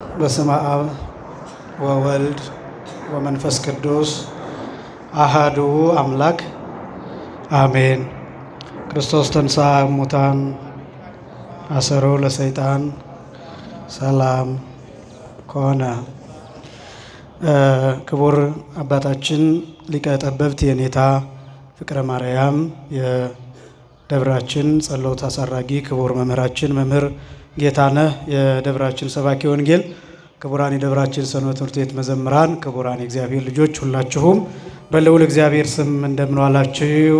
በስመ አብ ወወልድ ወመንፈስ ቅዱስ አሐዱ አምላክ አሜን። ክርስቶስ ተንሥአ እሙታን አሰሮ ለሰይጣን ሰላም ኮነ። ክቡር አባታችን ሊቀ ጠበብት የኔታ ፍቅረ ማርያም የደብራችን ጸሎት አሳራጊ ክቡር መምህራችን መምህር ጌታነህ የደብራችን ሰባኪ ወንጌል፣ ክቡራን የደብራችን ሰንበት ትምህርት ቤት መዘምራን፣ ክቡራን የእግዚአብሔር ልጆች ሁላችሁም በልዑል እግዚአብሔር ስም እንደምን ዋላችሁ?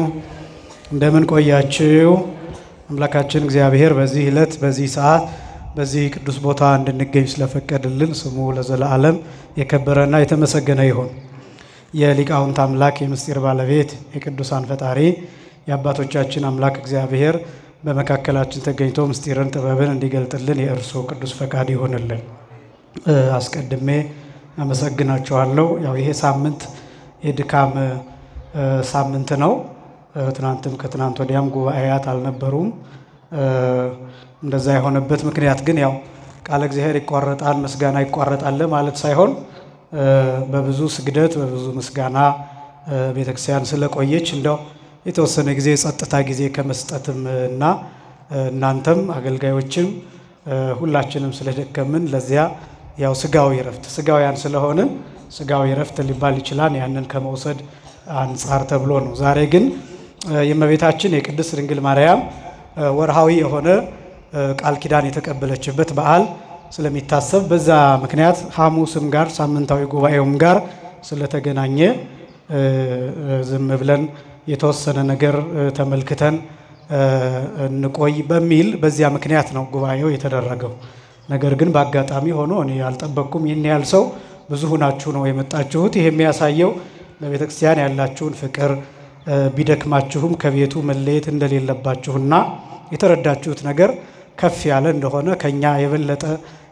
እንደምን ቆያችሁ? አምላካችን እግዚአብሔር በዚህ ዕለት በዚህ ሰዓት በዚህ ቅዱስ ቦታ እንድንገኝ ስለፈቀደልን ስሙ ለዘላለም የከበረና የተመሰገነ ይሁን። የሊቃውንት አምላክ የምስጢር ባለቤት የቅዱሳን ፈጣሪ የአባቶቻችን አምላክ እግዚአብሔር በመካከላችን ተገኝቶ ምስጢርን ጥበብን እንዲገልጥልን የእርሱ ቅዱስ ፈቃድ ይሆንልን። አስቀድሜ አመሰግናችኋለሁ። ያው ይሄ ሳምንት የድካም ሳምንት ነው። ትናንትም ከትናንት ወዲያም ጉባኤያት አልነበሩም። እንደዛ የሆነበት ምክንያት ግን ያው ቃለ እግዚአብሔር ይቋረጣል ምስጋና ይቋረጣል ማለት ሳይሆን በብዙ ስግደት በብዙ ምስጋና ቤተክርስቲያን ስለቆየች እንደው የተወሰነ ጊዜ ጸጥታ ጊዜ ከመስጠትም እና እናንተም አገልጋዮችም ሁላችንም ስለደከምን ለዚያ ያው ስጋዊ ረፍት ስጋውያን ስለሆነ ስጋዊ ረፍት ሊባል ይችላል። ያንን ከመውሰድ አንጻር ተብሎ ነው። ዛሬ ግን የእመቤታችን የቅድስት ድንግል ማርያም ወርሃዊ የሆነ ቃል ኪዳን የተቀበለችበት በዓል ስለሚታሰብ በዛ ምክንያት ሐሙስም ጋር ሳምንታዊ ጉባኤውም ጋር ስለተገናኘ ዝም ብለን የተወሰነ ነገር ተመልክተን እንቆይ በሚል በዚያ ምክንያት ነው ጉባኤው የተደረገው። ነገር ግን በአጋጣሚ ሆኖ እኔ ያልጠበቅኩም ይህን ያህል ሰው ብዙ ሆናችሁ ነው የመጣችሁት። ይሄ የሚያሳየው ለቤተ ክርስቲያን ያላችሁን ፍቅር ቢደክማችሁም ከቤቱ መለየት እንደሌለባችሁና የተረዳችሁት ነገር ከፍ ያለ እንደሆነ ከኛ የበለጠ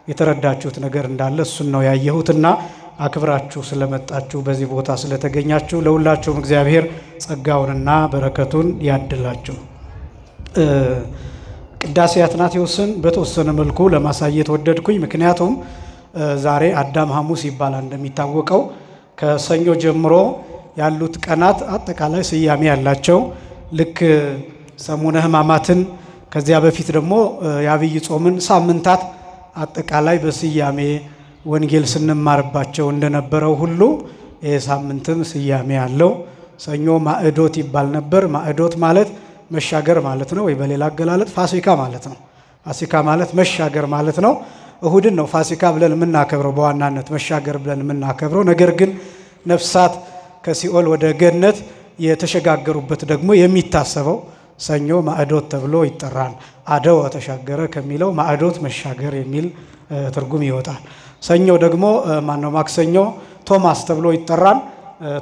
የተረዳችሁት ነገር እንዳለ እሱን ነው ያየሁትና አክብራችሁ ስለመጣችሁ በዚህ ቦታ ስለተገኛችሁ ለሁላችሁም እግዚአብሔር ጸጋውንና በረከቱን ያድላችሁ። ቅዳሴ አትናቴዎስን በተወሰነ መልኩ ለማሳየት ወደድኩኝ። ምክንያቱም ዛሬ አዳም ሐሙስ ይባላል። እንደሚታወቀው ከሰኞ ጀምሮ ያሉት ቀናት አጠቃላይ ስያሜ ያላቸው ልክ ሰሙነ ሕማማትን ከዚያ በፊት ደግሞ የአብይ ጾምን ሳምንታት አጠቃላይ በስያሜ ወንጌል ስንማርባቸው እንደነበረው ሁሉ የሳምንትም ስያሜ ያለው ሰኞ ማዕዶት ይባል ነበር። ማዕዶት ማለት መሻገር ማለት ነው፣ ወይ በሌላ አገላለጥ ፋሲካ ማለት ነው። ፋሲካ ማለት መሻገር ማለት ነው። እሁድን ነው ፋሲካ ብለን የምናከብረው በዋናነት መሻገር ብለን የምናከብረው። ነገር ግን ነፍሳት ከሲኦል ወደ ገነት የተሸጋገሩበት ደግሞ የሚታሰበው ሰኞ ማዕዶት ተብሎ ይጠራል። አደው ተሻገረ ከሚለው ማዕዶት መሻገር የሚል ትርጉም ይወጣል። ሰኞ ደግሞ ማነው ማክሰኞ ቶማስ ተብሎ ይጠራል።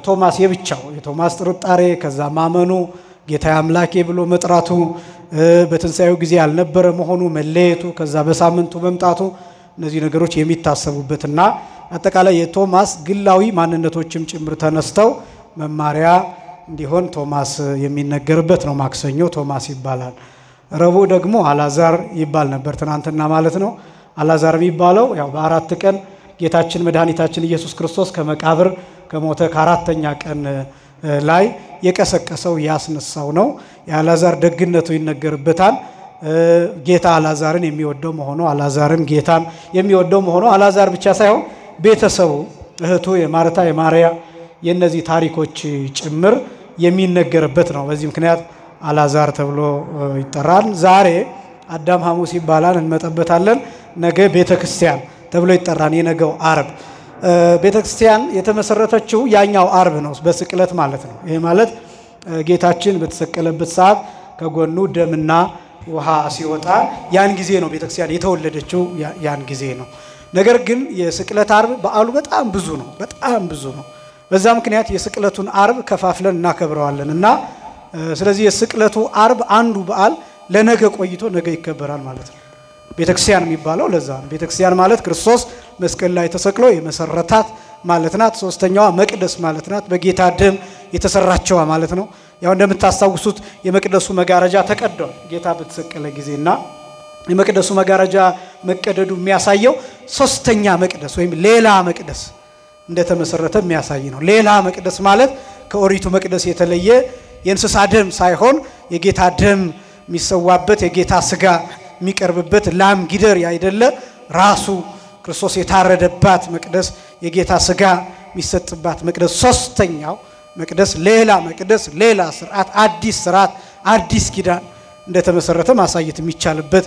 ቶማስ የብቻው የቶማስ ጥርጣሬ ከዛ ማመኑ ጌታ አምላኬ ብሎ መጥራቱ በትንሳኤው ጊዜ ያልነበረ መሆኑ መለየቱ ከዛ በሳምንቱ መምጣቱ እነዚህ ነገሮች የሚታሰቡበትና አጠቃላይ የቶማስ ግላዊ ማንነቶችም ጭምር ተነስተው መማሪያ እንዲሆን ቶማስ የሚነገርበት ነው። ማክሰኞ ቶማስ ይባላል። ረቡዕ ደግሞ አላዛር ይባል ነበር ትናንትና ማለት ነው። አላዛር የሚባለው ያው በአራት ቀን ጌታችን መድኃኒታችን ኢየሱስ ክርስቶስ ከመቃብር ከሞተ ከአራተኛ ቀን ላይ የቀሰቀሰው ያስነሳው ነው። የአላዛር ደግነቱ ይነገርበታል። ጌታ አላዛርን የሚወደው መሆኑ አላዛርም ጌታን የሚወደው መሆኑ አላዛር ብቻ ሳይሆን ቤተሰቡ እህቱ የማርታ የማርያ የነዚህ ታሪኮች ጭምር የሚነገርበት ነው። በዚህ ምክንያት አላዛር ተብሎ ይጠራል። ዛሬ አዳም ሐሙስ ይባላል፣ እንመጣበታለን። ነገ ቤተክርስቲያን ተብሎ ይጠራል። የነገው አርብ ቤተክርስቲያን የተመሰረተችው ያኛው አርብ ነው፣ በስቅለት ማለት ነው። ይሄ ማለት ጌታችን በተሰቀለበት ሰዓት ከጎኑ ደምና ውሃ ሲወጣ ያን ጊዜ ነው ቤተክርስቲያን የተወለደችው፣ ያን ጊዜ ነው። ነገር ግን የስቅለት አርብ በዓሉ በጣም ብዙ ነው፣ በጣም ብዙ ነው። በዛ ምክንያት የስቅለቱን አርብ ከፋፍለን እናከብረዋለን እና ስለዚህ የስቅለቱ አርብ አንዱ በዓል ለነገ ቆይቶ ነገ ይከበራል ማለት ነው። ቤተክርስቲያን የሚባለው ለዛ ነው። ቤተክርስቲያን ማለት ክርስቶስ መስቀል ላይ ተሰቅሎ የመሰረታት ማለት ናት። ሶስተኛዋ መቅደስ ማለት ናት፣ በጌታ ደም የተሰራችዋ ማለት ነው። ያው እንደምታስታውሱት የመቅደሱ መጋረጃ ተቀዷል ጌታ በተሰቀለ ጊዜና የመቅደሱ መጋረጃ መቀደዱ የሚያሳየው ሶስተኛ መቅደስ ወይም ሌላ መቅደስ እንደተመሰረተ የሚያሳይ ነው። ሌላ መቅደስ ማለት ከኦሪቱ መቅደስ የተለየ የእንስሳ ደም ሳይሆን የጌታ ደም የሚሰዋበት የጌታ ስጋ የሚቀርብበት ላም ጊደር ያይደለ ራሱ ክርስቶስ የታረደባት መቅደስ የጌታ ስጋ የሚሰጥባት መቅደስ ሶስተኛው መቅደስ ሌላ መቅደስ ሌላ ስርዓት አዲስ ኪዳን እንደተመሰረተ ማሳየት የሚቻልበት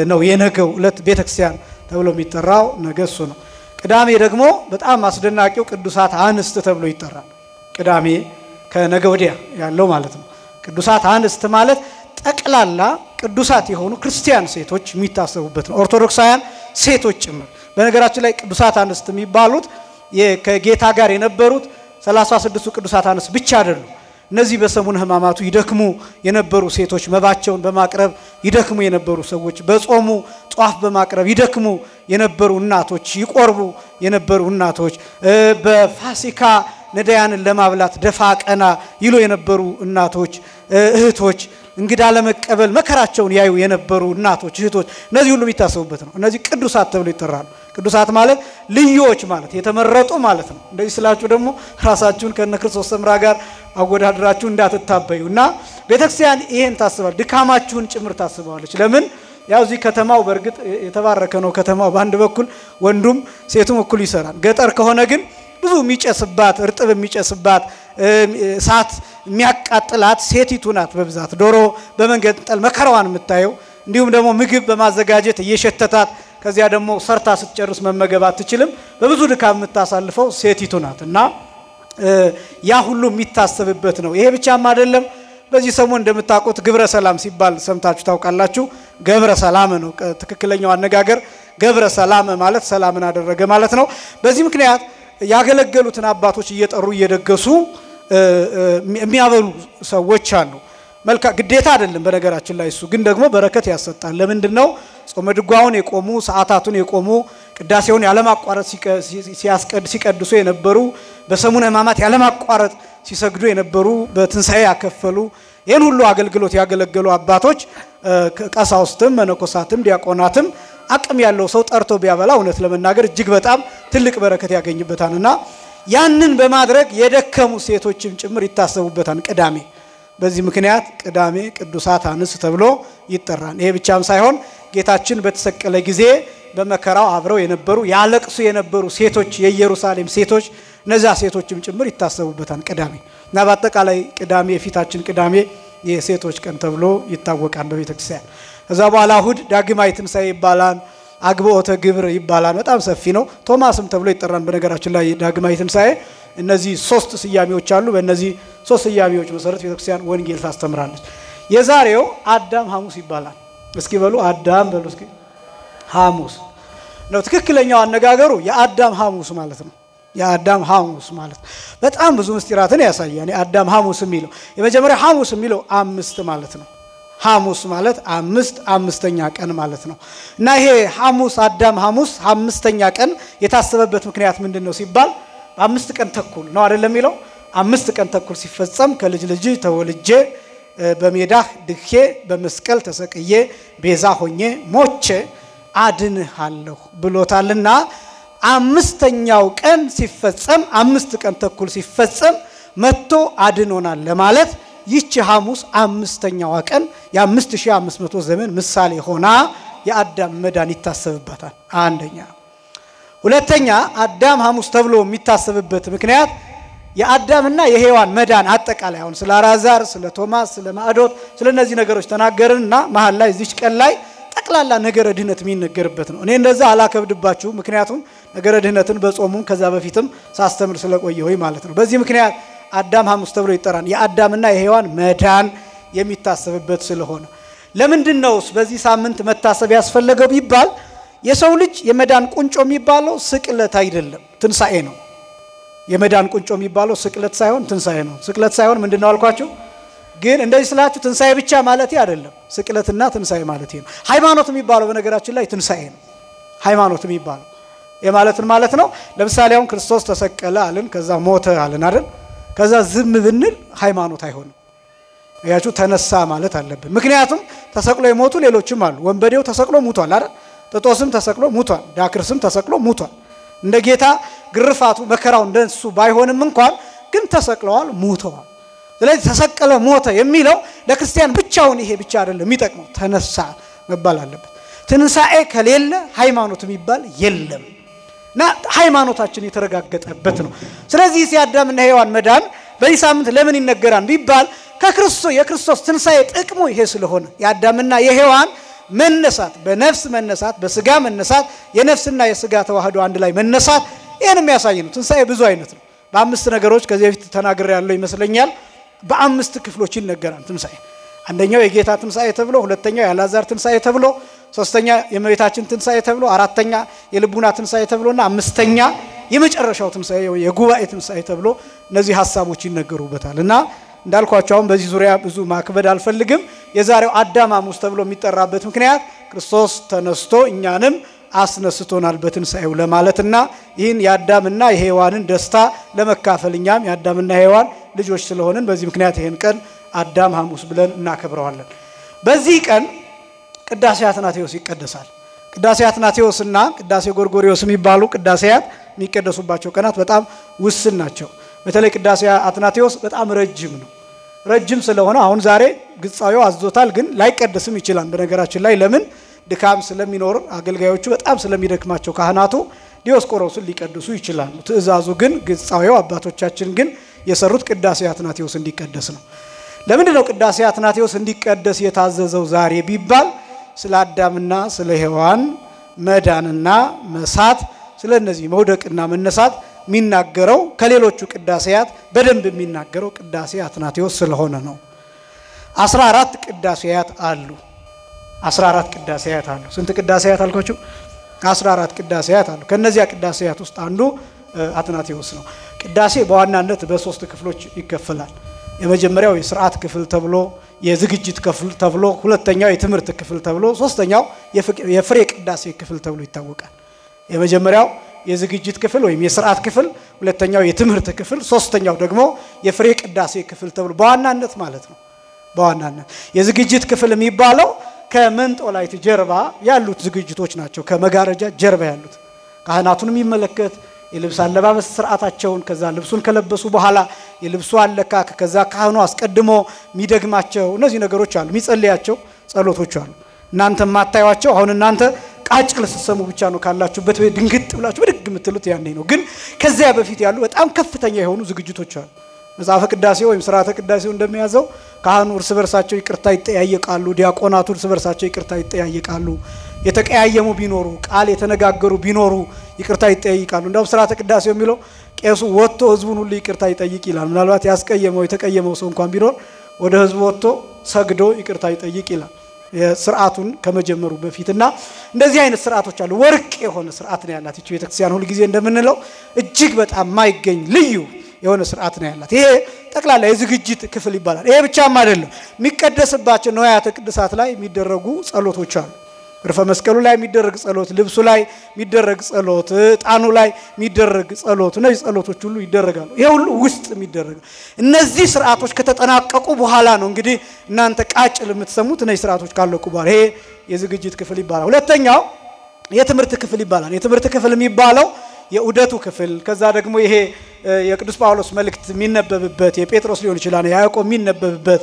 ነው። የነገው ዕለት ቤተክርስቲያን ተብሎ የሚጠራው ነገ እሱ ነው። ቅዳሜ ደግሞ በጣም አስደናቂው ቅዱሳት አንስት ተብሎ ይጠራል። ቅዳሜ ከነገ ወዲያ ያለው ማለት ነው። ቅዱሳት አንስት ማለት ጠቅላላ ቅዱሳት የሆኑ ክርስቲያን ሴቶች የሚታሰቡበት ነው። ኦርቶዶክሳውያን ሴቶች ጭምር። በነገራችን ላይ ቅዱሳት አንስት የሚባሉት ከጌታ ጋር የነበሩት 36ቱ ቅዱሳት አንስት ብቻ አይደሉም። እነዚህ በሰሙነ ሕማማቱ ይደክሙ የነበሩ ሴቶች፣ መባቸውን በማቅረብ ይደክሙ የነበሩ ሰዎች፣ በጾሙ ጧፍ በማቅረብ ይደክሙ የነበሩ እናቶች፣ ይቆርቡ የነበሩ እናቶች፣ በፋሲካ ነዳያንን ለማብላት ደፋ ቀና ይሉ የነበሩ እናቶች፣ እህቶች፣ እንግዳ ለመቀበል መከራቸውን ያዩ የነበሩ እናቶች፣ እህቶች፣ እነዚህ ሁሉ የሚታሰቡበት ነው። እነዚህ ቅዱሳት ተብለው ይጠራሉ። ቅዱሳት ማለት ልዩዎች ማለት የተመረጡ ማለት ነው። እንደዚህ ስላችሁ ደግሞ ራሳችሁን ከነ ክርስቶስ ሰምራ ጋር አወዳድራችሁ እንዳትታበዩና ቤተክርስቲያን ይሄን ታስባለች። ድካማችሁን ጭምር ታስባለች። ለምን? ያው እዚህ ከተማው በርግጥ የተባረከ ነው። ከተማው በአንድ በኩል ወንዱም ሴቱም እኩል ይሰራል። ገጠር ከሆነ ግን ብዙ የሚጨስባት እርጥብ የሚጨስባት እሳት የሚያቃጥላት ሴቲቱ ናት በብዛት ዶሮ በመንገንጠል መከራዋን የምታየው። እንዲሁም ደግሞ ምግብ በማዘጋጀት እየሸተታት ከዚያ ደግሞ ሰርታ ስትጨርስ መመገብ አትችልም። በብዙ ድካም የምታሳልፈው ሴቲቱ ናት እና ያ ሁሉ የሚታሰብበት ነው። ይሄ ብቻም አይደለም። በዚህ ሰሞን እንደምታውቁት ግብረ ሰላም ሲባል ሰምታችሁ ታውቃላችሁ። ገብረ ሰላም ነው ትክክለኛው አነጋገር። ገብረ ሰላም ማለት ሰላምን አደረገ ማለት ነው። በዚህ ምክንያት ያገለገሉትን አባቶች እየጠሩ እየደገሱ የሚያበሉ ሰዎች አሉ። መልካ ግዴታ አይደለም በነገራችን ላይ እሱ ግን ደግሞ በረከት ያሰጣል። ለምንድነው? ጾመ ድጓውን የቆሙ ሰዓታቱን የቆሙ ቅዳሴውን ያለማቋረጥ ሲቀድሱ የነበሩ በሰሙነ ሕማማት ያለማቋረጥ ሲሰግዱ የነበሩ በትንሳኤ ያከፈሉ ይሄን ሁሉ አገልግሎት ያገለገሉ አባቶች ቀሳውስትም መነኮሳትም ዲያቆናትም አቅም ያለው ሰው ጠርቶ ቢያበላ እውነት ለመናገር እጅግ በጣም ትልቅ በረከት ያገኝበታልና ያንን በማድረግ የደከሙ ሴቶችም ጭምር ይታሰቡበታል ቅዳሜ። በዚህ ምክንያት ቅዳሜ ቅዱሳት አንስት ተብሎ ይጠራል። ይሄ ብቻም ሳይሆን ጌታችን በተሰቀለ ጊዜ በመከራው አብረው የነበሩ ያለቅሱ የነበሩ ሴቶች የኢየሩሳሌም ሴቶች እነዛ ሴቶችም ጭምር ይታሰቡበታል ቅዳሜ። እና በአጠቃላይ ቅዳሜ የፊታችን ቅዳሜ የሴቶች ቀን ተብሎ ይታወቃል በቤተክርስቲያን። ከዛ በኋላ እሁድ ዳግማይ ትንሣኤ ይባላል። አግብኦተ ግብር ይባላል። በጣም ሰፊ ነው። ቶማስም ተብሎ ይጠራል። በነገራችን ላይ ዳግማይ ትንሣኤ እነዚህ ሶስት ስያሜዎች አሉ። በእነዚህ ሶስት ስያሜዎች መሰረት ቤተክርስቲያን ወንጌል ታስተምራለች። የዛሬው አዳም ሐሙስ ይባላል። እስኪ በሉ አዳም በሉ እስኪ ሐሙስ ነው ትክክለኛው አነጋገሩ። የአዳም ሐሙስ ማለት ነው። የአዳም ሐሙስ ማለት በጣም ብዙ ምስጢራትን ያሳያል። የአዳም ሐሙስ የሚለው የመጀመሪያ ሐሙስ የሚለው አምስት ማለት ነው። ሐሙስ ማለት አምስተኛ ቀን ማለት ነው። እና ይሄ ሐሙስ አዳም ሐሙስ አምስተኛ ቀን የታሰበበት ምክንያት ምንድነው ሲባል አምስት ቀን ተኩል ነው አይደለም የሚለው። አምስት ቀን ተኩል ሲፈጸም ከልጅ ልጅ ተወልጄ በሜዳህ ድኬ በመስቀል ተሰቅዬ ቤዛ ሆኜ ሞቼ አድንሃለሁ ብሎታልና አምስተኛው ቀን ሲፈጸም አምስት ቀን ተኩል ሲፈጸም መጥቶ አድኖናል ለማለት ይህች ሐሙስ አምስተኛዋ ቀን የ5500 ዘመን ምሳሌ ሆና የአዳም መዳን ይታሰብባታል። አንደኛ። ሁለተኛ አዳም ሐሙስ ተብሎ የሚታሰብበት ምክንያት የአዳምና የሔዋን መዳን አጠቃላይ አሁን ስለ አራዛር ስለ ቶማስ ስለ ማዕዶት ስለ እነዚህ ነገሮች ተናገርንና መሃል ላይ እዚች ቀን ላይ ጠቅላላ ነገረ ድህነት የሚነገርበት ነው። እኔ እንደዛ አላከብድባችሁ ምክንያቱም ነገረ ድህነትን በጾሙም ከዛ በፊትም ሳስተምር ስለቆየሁኝ ማለት ነው። በዚህ ምክንያት አዳም ሐሙስ ተብሎ ይጠራል። የአዳምና የሔዋን መዳን የሚታሰብበት ስለሆነ ለምንድነውስ በዚህ ሳምንት መታሰብ ያስፈልገው ቢባል የሰው ልጅ የመዳን ቁንጮ የሚባለው ስቅለት አይደለም ትንሳኤ ነው። የመዳን ቁንጮ የሚባለው ስቅለት ሳይሆን ትንሳኤ ነው። ስቅለት ሳይሆን ምንድነው አልኳችሁ? ግን እንደዚህ ስላችሁ ትንሳኤ ብቻ ማለት አይደለም። ስቅለትና ትንሳኤ ማለት ነው። ሃይማኖት የሚባለው በነገራችን ላይ ትንሳኤ ነው። ሃይማኖት የሚባለው የማለትን ማለት ነው። ለምሳሌ አሁን ክርስቶስ ተሰቀለ አለን፣ ከዛ ሞተ አለን አይደል? ከዛ ዝም ብንል ሃይማኖት አይሆንም። ያችሁ ተነሳ ማለት አለብን ምክንያቱም ተሰቅሎ የሞቱ ሌሎችም አሉ ወንበዴው ተሰቅሎ ሞቷል አይደል ጥጦስም ተሰቅሎ ሞቷል ዳክርስም ተሰቅሎ ሞቷል እንደ ጌታ ግርፋቱ መከራው እንደሱ ባይሆንም እንኳን ግን ተሰቅለዋል ሞተዋል ስለዚህ ተሰቀለ ሞተ የሚለው ለክርስቲያን ብቻውን ይሄ ብቻ አይደለም የሚጠቅመው ተነሳ መባል አለበት ትንሳኤ ከሌለ ሃይማኖት የሚባል የለም እና ሃይማኖታችን የተረጋገጠበት ነው ስለዚህ ሲያዳምና ሔዋን መዳን በዚህ ሳምንት ለምን ይነገራል ቢባል ከክርስቶስ የክርስቶስ ትንሳኤ ጥቅሙ ይሄ ስለሆነ ያዳምና የሔዋን መነሳት በነፍስ መነሳት በስጋ መነሳት የነፍስና የስጋ ተዋህዶ አንድ ላይ መነሳት ይሄን የሚያሳይ ነው ትንሳኤ ብዙ አይነት ነው በአምስት ነገሮች ከዚህ በፊት ተናግሬ ያለው ይመስለኛል በአምስት ክፍሎች ይነገራል ትንሳኤ አንደኛው የጌታ ትንሳኤ ተብሎ ሁለተኛው የአልዓዛር ትንሳኤ ተብሎ ሶስተኛ የእመቤታችን ትንሳኤ ተብሎ አራተኛ የልቡና ትንሳኤ ተብሎና አምስተኛ የመጨረሻው ትንሳኤ የጉባኤ ትንሳኤ ተብሎ እነዚህ ሐሳቦች ይነገሩበታልና እንዳልኳችሁ አሁን በዚህ ዙሪያ ብዙ ማክበድ አልፈልግም የዛሬው አዳም ሐሙስ ተብሎ የሚጠራበት ምክንያት ክርስቶስ ተነስቶ እኛንም አስነስቶናል በትንሳኤው ለማለትና ይህን የአዳምና የሔዋንን ደስታ ለመካፈል እኛም የአዳምና የሔዋን ልጆች ስለሆንን በዚህ ምክንያት ይሄን ቀን አዳም ሐሙስ ብለን እናከብረዋለን በዚህ ቀን ቅዳሴ አትናቴዎስ ይቀደሳል ቅዳሴ አትናቴዎስና ቅዳሴ ጎርጎርዮስ የሚባሉ ቅዳሴያት የሚቀደሱባቸው ቀናት በጣም ውስን ናቸው በተለይ ቅዳሴ አትናቴዎስ በጣም ረጅም ስለሆነ አሁን ዛሬ ግጻዊው አዝዞታል ግን ላይቀደስም ይችላል በነገራችን ላይ ለምን ድካም ስለሚኖር አገልጋዮቹ በጣም ስለሚደክማቸው ካህናቱ ዲዮስቆሮስን ሊቀድሱ ይችላሉ ትእዛዙ ግን ግጻዊው አባቶቻችን ግን የሰሩት ቅዳሴ አትናቴዎስ እንዲቀደስ ነው ለምን ነው ቅዳሴ አትናቴዎስ እንዲቀደስ የታዘዘው ዛሬ ቢባል ስለ አዳምና ስለ ሔዋን መዳንና መሳት ስለነዚህ መውደቅና መነሳት የሚናገረው ከሌሎቹ ቅዳሴያት በደንብ የሚናገረው ቅዳሴ አትናቴዎስ ስለሆነ ነው 14 ቅዳሴያት አሉ 14 ቅዳሴያት አሉ ስንት ቅዳሴያት አልኳችሁ 14 ቅዳሴያት አሉ ከነዚያ ቅዳሴያት ውስጥ አንዱ አትናቴዎስ ነው ቅዳሴ በዋናነት በሶስት ክፍሎች ይከፈላል የመጀመሪያው የሥርዓት ክፍል ተብሎ የዝግጅት ክፍል ተብሎ ሁለተኛው የትምህርት ክፍል ተብሎ ሶስተኛው የፍሬ ቅዳሴ ክፍል ተብሎ ይታወቃል የመጀመሪያው የዝግጅት ክፍል ወይም የሥርዓት ክፍል ሁለተኛው የትምህርት ክፍል ሶስተኛው ደግሞ የፍሬ ቅዳሴ ክፍል ተብሎ በዋናነት ማለት ነው በዋናነት የዝግጅት ክፍል የሚባለው ከመንጦላይት ጀርባ ያሉት ዝግጅቶች ናቸው ከመጋረጃ ጀርባ ያሉት ካህናቱን የሚመለከት የልብስ አለባበስ ሥርዓታቸውን ከዛ ልብሱን ከለበሱ በኋላ የልብሱ አለካክ ከዛ ካህኑ አስቀድሞ የሚደግማቸው እነዚህ ነገሮች አሉ የሚጸልያቸው ጸሎቶች አሉ እናንተ ማታዩዋቸው አሁን እናንተ ቃጭል ሲሰሙ ብቻ ነው ካላችሁበት ድንግጥ ብላችሁ በድግ የምትሉት ያኔ ነው ግን ከዚያ በፊት ያሉ በጣም ከፍተኛ የሆኑ ዝግጅቶች አሉ መጽሐፈ ቅዳሴ ወይም ሥርዓተ ቅዳሴው እንደሚያዘው ካህኑ እርስ በርሳቸው ይቅርታ ይጠያየቃሉ ዲያቆናቱ እርስ በርሳቸው ይቅርታ ይጠያየቃሉ የተቀያየሙ ቢኖሩ ቃል የተነጋገሩ ቢኖሩ ይቅርታ ይጠያየቃሉ እንደው ሥርዓተ ቅዳሴው የሚለው ቄሱ ወጥቶ ህዝቡን ሁሉ ይቅርታ ይጠይቅ ይላል ምናልባት ያስቀየመው የተቀየመው ሰው እንኳን ቢኖር ወደ ህዝቡ ወጥቶ ሰግዶ ይቅርታ ይጠይቅ ይላል የሥርዓቱን ከመጀመሩ በፊትና እንደዚህ አይነት ሥርዓቶች አሉ ወርቅ የሆነ ሥርዓት ነው ያላት እቺ ቤተክርስቲያን ሁሉ ጊዜ እንደምንለው እጅግ በጣም ማይገኝ ልዩ የሆነ ሥርዓት ነው ያላት ይሄ ጠቅላላ የዝግጅት ክፍል ይባላል ይሄ ብቻም አይደለም የሚቀደስባቸው ንዋያተ ቅድሳት ላይ የሚደረጉ ጸሎቶች አሉ እርፈ መስቀሉ ላይ የሚደረግ ጸሎት ልብሱ ላይ የሚደረግ ጸሎት ጣኑ ላይ የሚደረግ ጸሎት እነዚህ ጸሎቶች ሁሉ ይደረጋሉ ይሄ ሁሉ ውስጥ የሚደረግ እነዚህ ሥርዓቶች ከተጠናቀቁ በኋላ ነው እንግዲህ እናንተ ቃጭል የምትሰሙት እነዚህ ሥርዓቶች ካለቁ በኋላ ይሄ የዝግጅት ክፍል ይባላል ሁለተኛው የትምህርት ክፍል ይባላል የትምህርት ክፍል የሚባለው የዑደቱ ክፍል ከዛ ደግሞ ይሄ የቅዱስ ጳውሎስ መልእክት የሚነበብበት የጴጥሮስ ሊሆን ይችላል ያዕቆብ የሚነበብበት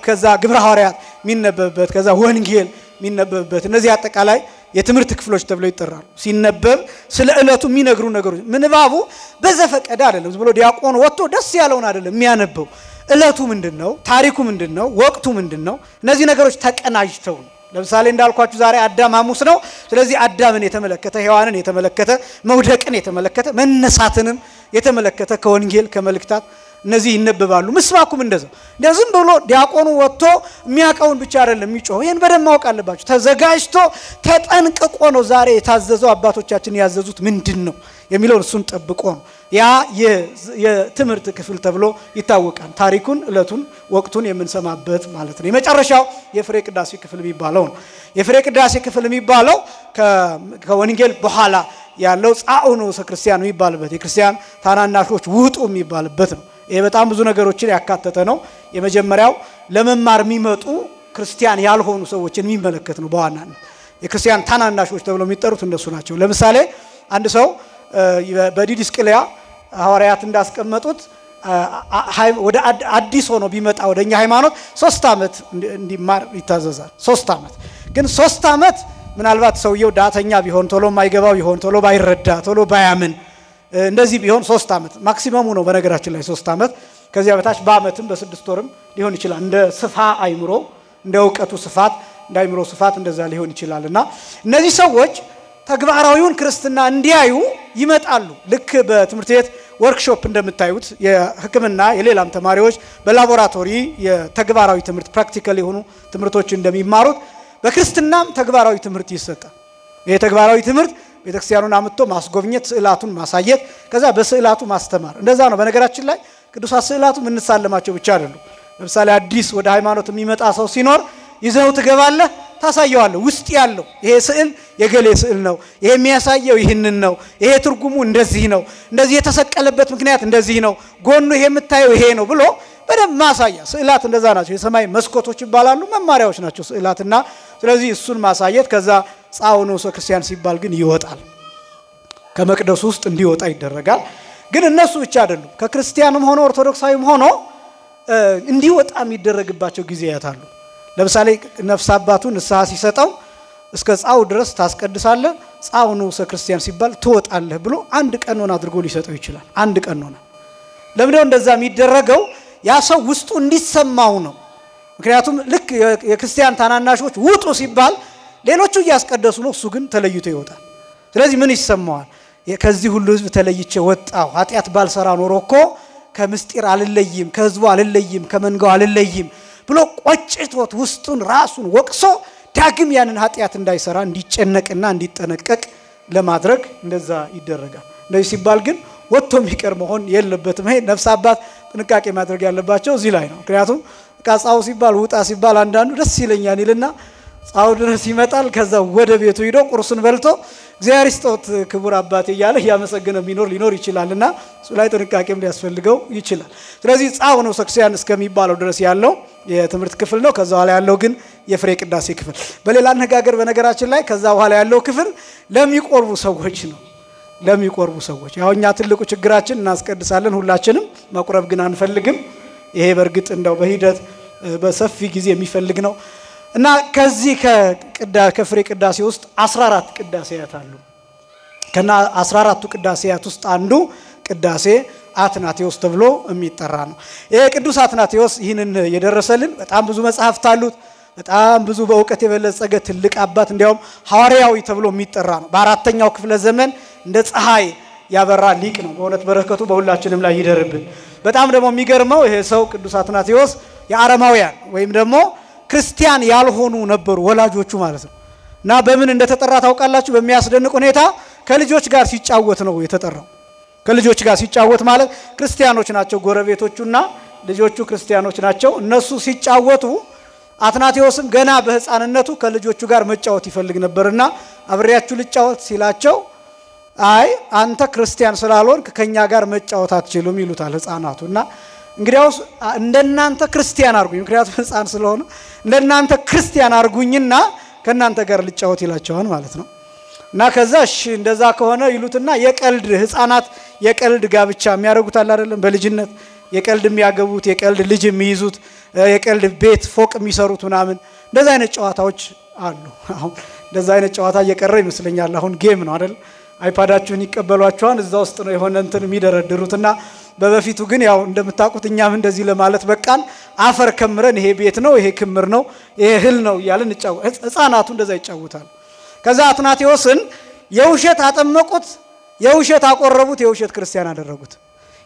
ከዛ ግብረ ሐዋርያት የሚነበብበት ከዛ ወንጌል የሚነበብበት እነዚህ አጠቃላይ የትምህርት ክፍሎች ተብለው ይጠራሉ ሲነበብ ስለ ዕለቱ የሚነግሩ ነገሮች ምንባቡ በዘፈቀደ አይደለም ዝም ብሎ ዲያቆን ወጥቶ ደስ ያለውን አይደለም የሚያነበው ዕለቱ ምንድነው ታሪኩ ምንድነው ወቅቱ ምንድነው እነዚህ ነገሮች ተቀናጅተው ለምሳሌ እንዳልኳችሁ ዛሬ አዳም ሐሙስ ነው ስለዚህ አዳምን የተመለከተ ሔዋንን የተመለከተ መውደቅን የተመለከተ መነሳትንም የተመለከተ ከወንጌል ከመልእክታት እነዚህ ይነበባሉ ምስባኩም እንደዚህ ብሎ ዲያቆኑ ወጥቶ የሚያቀውን ብቻ አይደለም የሚጮህ ይሄን በደም ማወቅ አለባችሁ ተዘጋጅቶ ተጠንቅቆ ነው ዛሬ የታዘዘው አባቶቻችን ያዘዙት ምንድነው የሚለው እሱን ጠብቆ ነው ያ የትምህርት ክፍል ተብሎ ይታወቃል ታሪኩን ዕለቱን ወቅቱን የምንሰማበት ማለት ነው የመጨረሻው የፍሬ ቅዳሴ ክፍል የሚባለው ነው የፍሬ ቅዳሴ ክፍል የሚባለው ከወንጌል በኋላ ያለው ጻኡኑ ክርስቲያን የሚባልበት የክርስቲያን ታናናሾች ውጡ የሚባልበት ነው ይሄ በጣም ብዙ ነገሮችን ያካተተ ነው። የመጀመሪያው ለመማር የሚመጡ ክርስቲያን ያልሆኑ ሰዎችን የሚመለከት ነው። በዋናነት የክርስቲያን ታናናሾች ተብለው የሚጠሩት እነሱ ናቸው። ለምሳሌ አንድ ሰው በዲድስቅልያ ሐዋርያት እንዳስቀመጡት ወደ አዲስ ሆኖ ቢመጣ ወደኛ ሃይማኖት 3 ዓመት እንዲማር ይታዘዛል። 3 ዓመት ግን 3 ዓመት ምናልባት ሰውየው ዳተኛ ቢሆን ቶሎ ማይገባው ቢሆን ቶሎ ባይረዳ ቶሎ ባያምን እንደዚህ ቢሆን 3 ዓመት ማክሲመሙ ነው። በነገራችን ላይ 3 ዓመት ከዚያ በታች በአመትም በ6 ወርም ሊሆን ይችላል። እንደ ስፋ አይምሮ እንደ ዕውቀቱ ስፋት እንደ አይምሮ ስፋት እንደዛ ሊሆን ይችላልና እነዚህ ሰዎች ተግባራዊውን ክርስትና እንዲያዩ ይመጣሉ። ልክ በትምህርት ቤት ወርክሾፕ እንደምታዩት የሕክምና የሌላም ተማሪዎች በላቦራቶሪ የተግባራዊ ትምህርት ፕራክቲካል የሆኑ ትምህርቶች እንደሚማሩት በክርስትናም ተግባራዊ ትምህርት ይሰጣል። ይሄ ተግባራዊ ትምህርት ቤተክርስቲያኑን አምጥቶ ማስጎብኘት፣ ስዕላቱን ማሳየት፣ ከዛ በስዕላቱ ማስተማር እንደዛ ነው። በነገራችን ላይ ቅዱሳት ስዕላቱ ምንሳለማቸው ብቻ አይደሉም። ለምሳሌ አዲስ ወደ ሃይማኖት የሚመጣ ሰው ሲኖር ይዘው ትገባለህ፣ ታሳየዋለህ። ውስጥ ያለው ይሄ ስዕል የገሌ ስዕል ነው፣ ይሄ የሚያሳየው ይህንን ነው፣ ይሄ ትርጉሙ እንደዚህ ነው፣ እንደዚህ የተሰቀለበት ምክንያት እንደዚህ ነው፣ ጎኑ ይሄ የምታየው ይሄ ነው ብሎ በደንብ ማሳያ። ስዕላት እንደዛ ናቸው። የሰማይ መስኮቶች ይባላሉ፣ መማሪያዎች ናቸው ስዕላትና። ስለዚህ እሱን ማሳየት ከዛ ጻውኑ ክርስቲያን ሲባል ግን ይወጣል፣ ከመቅደሱ ውስጥ እንዲወጣ ይደረጋል። ግን እነሱ ብቻ አይደሉም፣ ከክርስቲያንም ሆኖ ኦርቶዶክሳዊም ሆኖ እንዲወጣ የሚደረግባቸው ጊዜያት አሉ። ለምሳሌ ነፍስ አባቱ ንስሐ ሲሰጠው እስከ ጻው ድረስ ታስቀድሳለህ፣ ጻውኑ ክርስቲያን ሲባል ትወጣለህ ብሎ አንድ ቀኖና አድርጎ ሊሰጠው ይችላል። አንድ ቀኖና ለምን እንደዛ የሚደረገው? ያ ሰው ውስጡ እንዲሰማው ነው። ምክንያቱም ልክ የክርስቲያን ታናናሾች ውጡ ሲባል ሌሎቹ እያስቀደሱ ነው፣ እሱ ግን ተለይቶ ይወጣል። ስለዚህ ምን ይሰማዋል? ከዚህ ሁሉ ህዝብ ተለይቼ ወጣው፣ ኃጢአት ባልሰራ ኖሮ እኮ ከምስጢር አልለይም፣ ከህዝቡ አልለይም፣ ከመንጋው አልለይም ብሎ ቆጭቶት ውስጡን ራሱን ወቅሶ ዳግም ያንን ኃጢአት እንዳይሰራ እንዲጨነቅና እንዲጠነቀቅ ለማድረግ እንደዛ ይደረጋል። እንደዚህ ሲባል ግን ወጥቶ የሚቀር መሆን የለበትም። ይሄ ነፍስ አባት ጥንቃቄ ማድረግ ያለባቸው እዚህ ላይ ነው። ምክንያቱም ቃጻው ሲባል ውጣ ሲባል አንዳንዱ ደስ ይለኛል ይልና ጻው ድረስ ይመጣል። ከዛ ወደ ቤቱ ሄዶ ቁርሱን በልቶ እግዚአብሔር ይስጦት ክቡር አባቴ እያለ ያመሰገነ ሊኖር ይችላልና እሱ ላይ ጥንቃቄም ሊያስፈልገው ይችላል። ስለዚህ ጻው ነው ክርስቲያን እስከሚባለው ድረስ ያለው የትምህርት ክፍል ነው። ከዛ በኋላ ያለው ግን የፍሬ ቅዳሴ ክፍል። በሌላ አነጋገር በነገራችን ላይ ከዛ በኋላ ያለው ክፍል ለሚቆርቡ ሰዎች ነው። ለሚቆርቡ ሰዎች ያው እኛ ትልቁ ችግራችን እናስቀድሳለን ሁላችንም፣ መቁረብ ግን አንፈልግም። ይሄ በእርግጥ እንደው በሂደት በሰፊ ጊዜ የሚፈልግ ነው እና ከዚህ ከፍሬ ቅዳሴ ውስጥ 14 ቅዳሴያት አሉ። ከና 14ቱ ቅዳሴያት ውስጥ አንዱ ቅዳሴ አትናቴዎስ ተብሎ የሚጠራ ነው። ይሄ ቅዱስ አትናቴዎስ ይህንን የደረሰልን በጣም ብዙ መጽሐፍት አሉት። በጣም ብዙ በእውቀት የበለጸገ ትልቅ አባት፣ እንዲያውም ሐዋርያዊ ተብሎ የሚጠራ ነው። በአራተኛው ክፍለ ዘመን እንደ ፀሐይ ያበራ ሊቅ ነው። በእውነት በረከቱ በሁላችንም ላይ ይደርብን። በጣም ደግሞ የሚገርመው ይሄ ሰው ቅዱስ አትናቴዎስ የአረማውያን ወይም ደግሞ ክርስቲያን ያልሆኑ ነበሩ ወላጆቹ ማለት ነው። እና በምን እንደተጠራ ታውቃላችሁ? በሚያስደንቅ ሁኔታ ከልጆች ጋር ሲጫወት ነው የተጠራው። ከልጆች ጋር ሲጫወት ማለት ክርስቲያኖች ናቸው ጎረቤቶቹና ልጆቹ ክርስቲያኖች ናቸው። እነሱ ሲጫወቱ አትናቴዎስም ገና በህፃንነቱ ከልጆቹ ጋር መጫወት ይፈልግ ነበርና አብሬያችሁ ልጫወት ሲላቸው አይ አንተ ክርስቲያን ስላልሆንክ ከኛ ጋር መጫወት አትችሉም ይሉታል ህፃናቱና እንግዲያውስ እንደናንተ ክርስቲያን አርጉኝ፣ ምክንያቱም ህፃን ስለሆነ እንደናንተ ክርስቲያን አርጉኝና ከናንተ ጋር ልጫወት ይላቸዋል ማለት ነው። እና ከዛ እሺ እንደዛ ከሆነ ይሉትና የቀልድ ህፃናት የቀልድ ጋብቻ የሚያደርጉት አለ አይደለም? በልጅነት የቀልድ የሚያገቡት የቀልድ ልጅ የሚይዙት የቀልድ ቤት ፎቅ የሚሰሩት ምናምን እንደዛ አይነት ጨዋታዎች አሉ። አሁን እንደዛ አይነት ጨዋታ እየቀረ ይመስለኛል። አሁን ጌም ነው አይደል? አይፓዳችሁን ይቀበሏቸዋል፣ እዛ ውስጥ ነው የሆነ እንትን የሚደረድሩትና በበፊቱ ግን ያው እንደምታውቁት እኛም እንደዚህ ለማለት በቃን። አፈር ከምረን ይሄ ቤት ነው፣ ይሄ ክምር ነው፣ ይሄ እህል ነው እያልን ህፃናቱ እንደዛ ይጫወታሉ። ከዛ አትናቴዎስን የውሸት አጠመቁት፣ የውሸት አቆረቡት፣ የውሸት ክርስቲያን አደረጉት።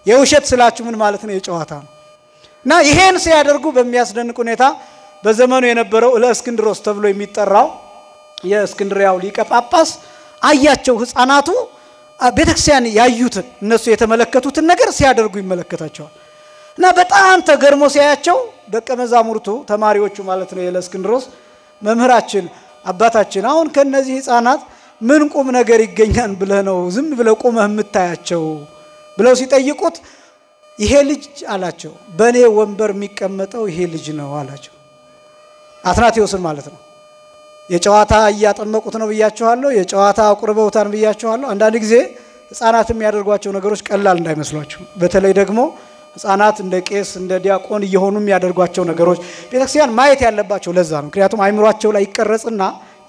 የውሸት ስላችሁ ምን ማለት ነው? የጨዋታ ነው። እና ይሄን ሲያደርጉ በሚያስደንቅ ሁኔታ በዘመኑ የነበረው ለእስክንድሮስ ተብሎ የሚጠራው የእስክንድሪያው ሊቀ ጳጳስ አያቸው። ህፃናቱ ቤተክርስቲያን ያዩትን እነሱ የተመለከቱትን ነገር ሲያደርጉ ይመለከታቸዋል። እና በጣም ተገርሞ ሲያያቸው ደቀ መዛሙርቱ ተማሪዎቹ ማለት ነው የእስክንድሮስ መምህራችን አባታችን አሁን ከነዚህ ህፃናት ምን ቁም ነገር ይገኛል ብለህ ነው ዝም ብለህ ቆመህ የምታያቸው ብለው ሲጠይቁት ይሄ ልጅ አላቸው በኔ ወንበር የሚቀመጠው ይሄ ልጅ ነው አላቸው አትናቴዎስን ማለት ነው የጨዋታ እያጠመቁት ነው ብያችኋለሁ የጨዋታ አቁርበውታን ብያችኋለሁ አንዳንድ ጊዜ ህፃናት የሚያደርጓቸው ነገሮች ቀላል እንዳይመስሏችሁ በተለይ ደግሞ ህፃናት እንደ ቄስ እንደ ዲያቆን እየሆኑ የሚያደርጓቸው ነገሮች ቤተክርስቲያን ማየት ያለባቸው ለዛ ነው ምክንያቱም አይምሯቸው ላይ ይቀረጽና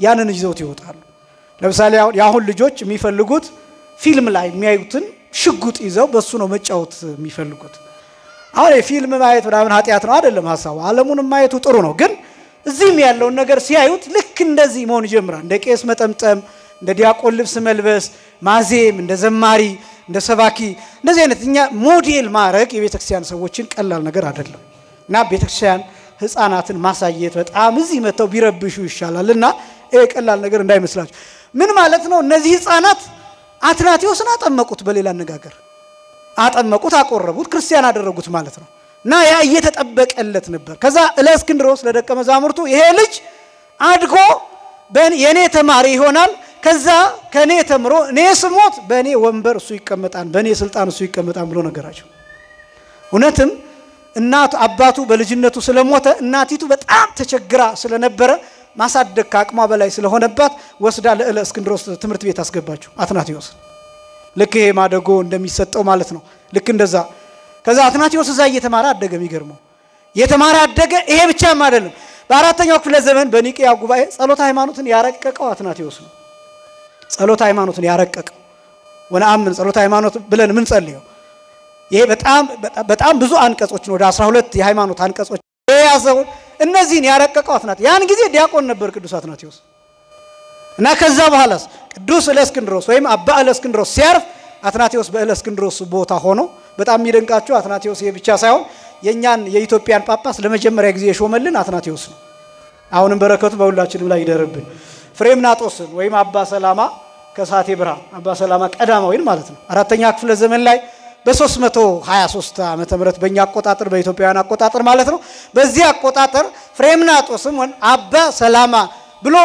ያንን ይዘውት ይወጣሉ ለምሳሌ ያሁን ልጆች የሚፈልጉት ፊልም ላይ የሚያዩትን ሽጉጥ ይዘው በሱ ነው መጫወት የሚፈልጉት አሁን የፊልም ማየት ምናምን ኃጢያት ነው አይደለም ሐሳቡ ዓለሙን ማየቱ ጥሩ ነው ግን እዚህም ያለውን ነገር ሲያዩት ልክ እንደዚህ መሆን ይጀምራል እንደ ቄስ መጠምጠም እንደ ዲያቆን ልብስ መልበስ ማዜም እንደ ዘማሪ እንደ ሰባኪ እንደዚህ አይነት እኛ ሞዴል ማድረግ የቤተክርስቲያን ሰዎችን ቀላል ነገር አይደለም እና ቤተክርስቲያን ህፃናትን ማሳየት በጣም እዚህ መተው ቢረብሹ ይሻላልና ይሄ ቀላል ነገር እንዳይመስላችሁ ምን ማለት ነው እነዚህ ህፃናት አትናቴዎስን አጠመቁት በሌላ አነጋገር አጠመቁት አቆረቡት ክርስቲያን አደረጉት ማለት ነው እና ያ እየተጠበቀለት ነበር ከዛ ለእስክንድሮስ ለደቀ መዛሙርቱ ይሄ ልጅ አድጎ የኔ ተማሪ ይሆናል ከዛ ከኔ ተምሮ እኔ ስሞት በኔ ወንበር እሱ ይቀመጣል በኔ ስልጣን እሱ ይቀመጣል ብሎ ነገራቸው እውነትም እናቱ አባቱ በልጅነቱ ስለሞተ እናቲቱ በጣም ተቸግራ ስለነበረ ማሳደግ ከአቅሟ በላይ ስለሆነባት ወስዳ ለእስክንድሮስ ትምህርት ቤት አስገባቸው አትናቴዎስ ልክ ይሄ ማደጎ እንደሚሰጠው ማለት ነው ልክ እንደዛ ከዛ አትናቴዎስ እዛ እየተማረ አደገ የሚገርመው የተማረ አደገ ይሄ ብቻም አይደለም በአራተኛው ክፍለ ዘመን በኒቂያ ጉባኤ ጸሎተ ሃይማኖትን ያረቀቀው አትናቴዎስ ነው ጸሎተ ሃይማኖትን ያረቀቀው ወነአምን ጸሎተ ሃይማኖት ብለን ምን ጸልየው ይሄ በጣም ብዙ አንቀጾች ነው ወደ 12 የሃይማኖት አንቀጾች የያዘው እነዚህን ያረቀቀው አትናቴዎስ ያን ጊዜ ዲያቆን ነበር ቅዱስ አትናቴዎስ እና ከዛ በኋላስ ቅዱስ እለእስክንድሮስ ወይም አባ እለእስክንድሮስ ሲያርፍ አትናቴዎስ በእለእስክንድሮስ ቦታ ሆኖ በጣም የሚደንቃቸው አትናቴዎስ ይሄ ብቻ ሳይሆን የኛን የኢትዮጵያን ጳጳስ ለመጀመሪያ ጊዜ የሾመልን አትናቴዎስ ነው አሁንም በረከቱ በሁላችንም ላይ ይደርብን ፍሬምናጦስን ወይም አባ ሰላማ ከሳቴ ብርሃን አባ ሰላማ ቀዳማዊ ማለት ነው አራተኛ ክፍለ ዘመን ላይ በ323 ዓመተ ምህረት በእኛ አቆጣጠር በኢትዮጵያውያን አቆጣጠር ማለት ነው በዚህ አቆጣጠር ፍሬምናጦስን አባ ሰላማ ብሎ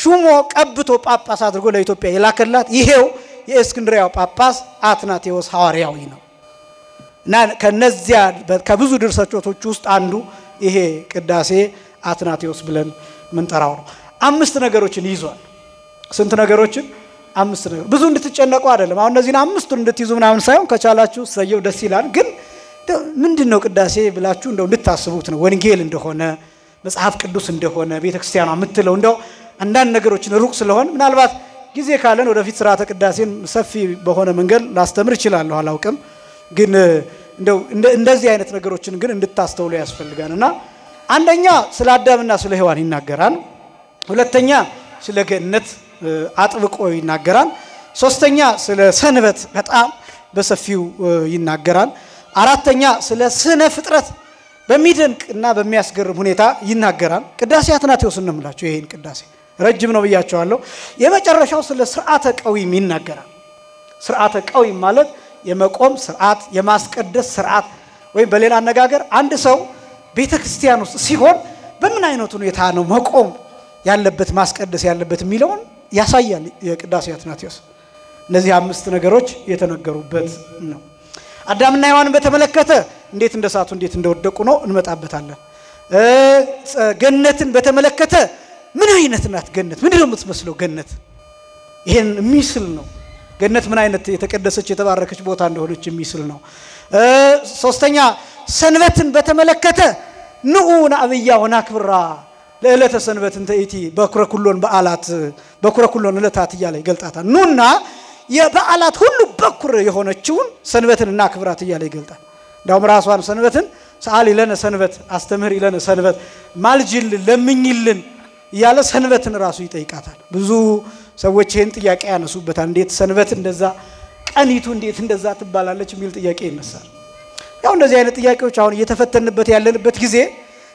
ሹሞ ቀብቶ ጳጳስ አድርጎ ለኢትዮጵያ የላከላት ይሄው የእስክንድሪያው ጳጳስ አትናቴዎስ ሐዋርያዊ ነው እና ከነዚያ ከብዙ ድርሰቶች ውስጥ አንዱ ይሄ ቅዳሴ አትናቴዎስ ብለን ምንጠራው ነው አምስት ነገሮችን ይዟል ስንት ነገሮችን አምስት ነገር ብዙ እንድትጨነቁ አይደለም አሁን እነዚህን አምስቱን እንድትይዙ ምናምን ሳይሆን ከቻላችሁ ሰየው ደስ ይላል ግን ምንድነው ቅዳሴ ብላችሁ እንደው እንድታስቡት ነው ወንጌል እንደሆነ መጽሐፍ ቅዱስ እንደሆነ ቤተክርስቲያኗ የምትለው እንደው አንዳንድ ነገሮችን ሩቅ ስለሆነ ምናልባት ጊዜ ካለን ወደፊት ሥርዓተ ቅዳሴን ሰፊ በሆነ መንገድ ላስተምር ይችላል አላውቅም ግን እንደው እንደዚህ አይነት ነገሮችን ግን እንድታስተውሉ ያስፈልጋልና አንደኛ ስለ አዳምና ስለ ሔዋን ይናገራል ሁለተኛ ስለ ገነት አጥብቆ ይናገራል ሶስተኛ ስለ ሰንበት በጣም በሰፊው ይናገራል አራተኛ ስለ ስነ ፍጥረት በሚደንቅና በሚያስገርም ሁኔታ ይናገራል ቅዳሴ አትናቴዎስ እንምላችሁ ይሄን ቅዳሴ ረጅም ነው ብያቸዋለሁ የመጨረሻው ስለ ሥርዓተ ቀዊም ይናገራል ሥርዓተ ቀዊም ማለት የመቆም ሥርዓት የማስቀደስ ሥርዓት ወይም በሌላ አነጋገር አንድ ሰው ቤተክርስቲያን ውስጥ ሲሆን በምን አይነት ሁኔታ ነው መቆም ያለበት ማስቀደስ ያለበት የሚለውን ያሳያል የቅዳሴ አትናቴዎስ እነዚህ አምስት ነገሮች የተነገሩበት ነው አዳምና ሔዋንን በተመለከተ እንዴት እንደሳቱ እንዴት እንደወደቁ ነው እንመጣበታለን ገነትን በተመለከተ ምን አይነት ናት ገነት ምንድነው የምትመስለው ገነት ይሄን የሚስል ነው ገነት ምን አይነት የተቀደሰች የተባረከች ቦታ እንደሆነች የሚስል ነው ሶስተኛ ሰንበትን በተመለከተ ንዑና አብያ ሆና ክብራ ለዕለተ ሰንበት እንተይቲ በኩረ ኩሎን በዓላት በኩረ ኩሎን ዕለታት ይያለ ይገልጣታል ኑና የበዓላት ሁሉ በኩር የሆነችውን ሰንበትንና ክብራት ይያለ ይገልጣል ዳውም ራሷን ሰንበትን ሰዓሊ ለነ ሰንበት አስተምህር ይለነ ሰንበት ማልጅል ለምኝልን ያለ ሰንበትን ራሱ ይጠይቃታል ብዙ ሰዎች ይሄን ጥያቄ ያነሱበታል እንዴት ሰንበት እንደዛ ቀኒቱ እንዴት እንደዛ ትባላለች የሚል ጥያቄ ይነሳል ያው እንደዚህ አይነት ጥያቄዎች አሁን እየተፈተንበት ያለንበት ጊዜ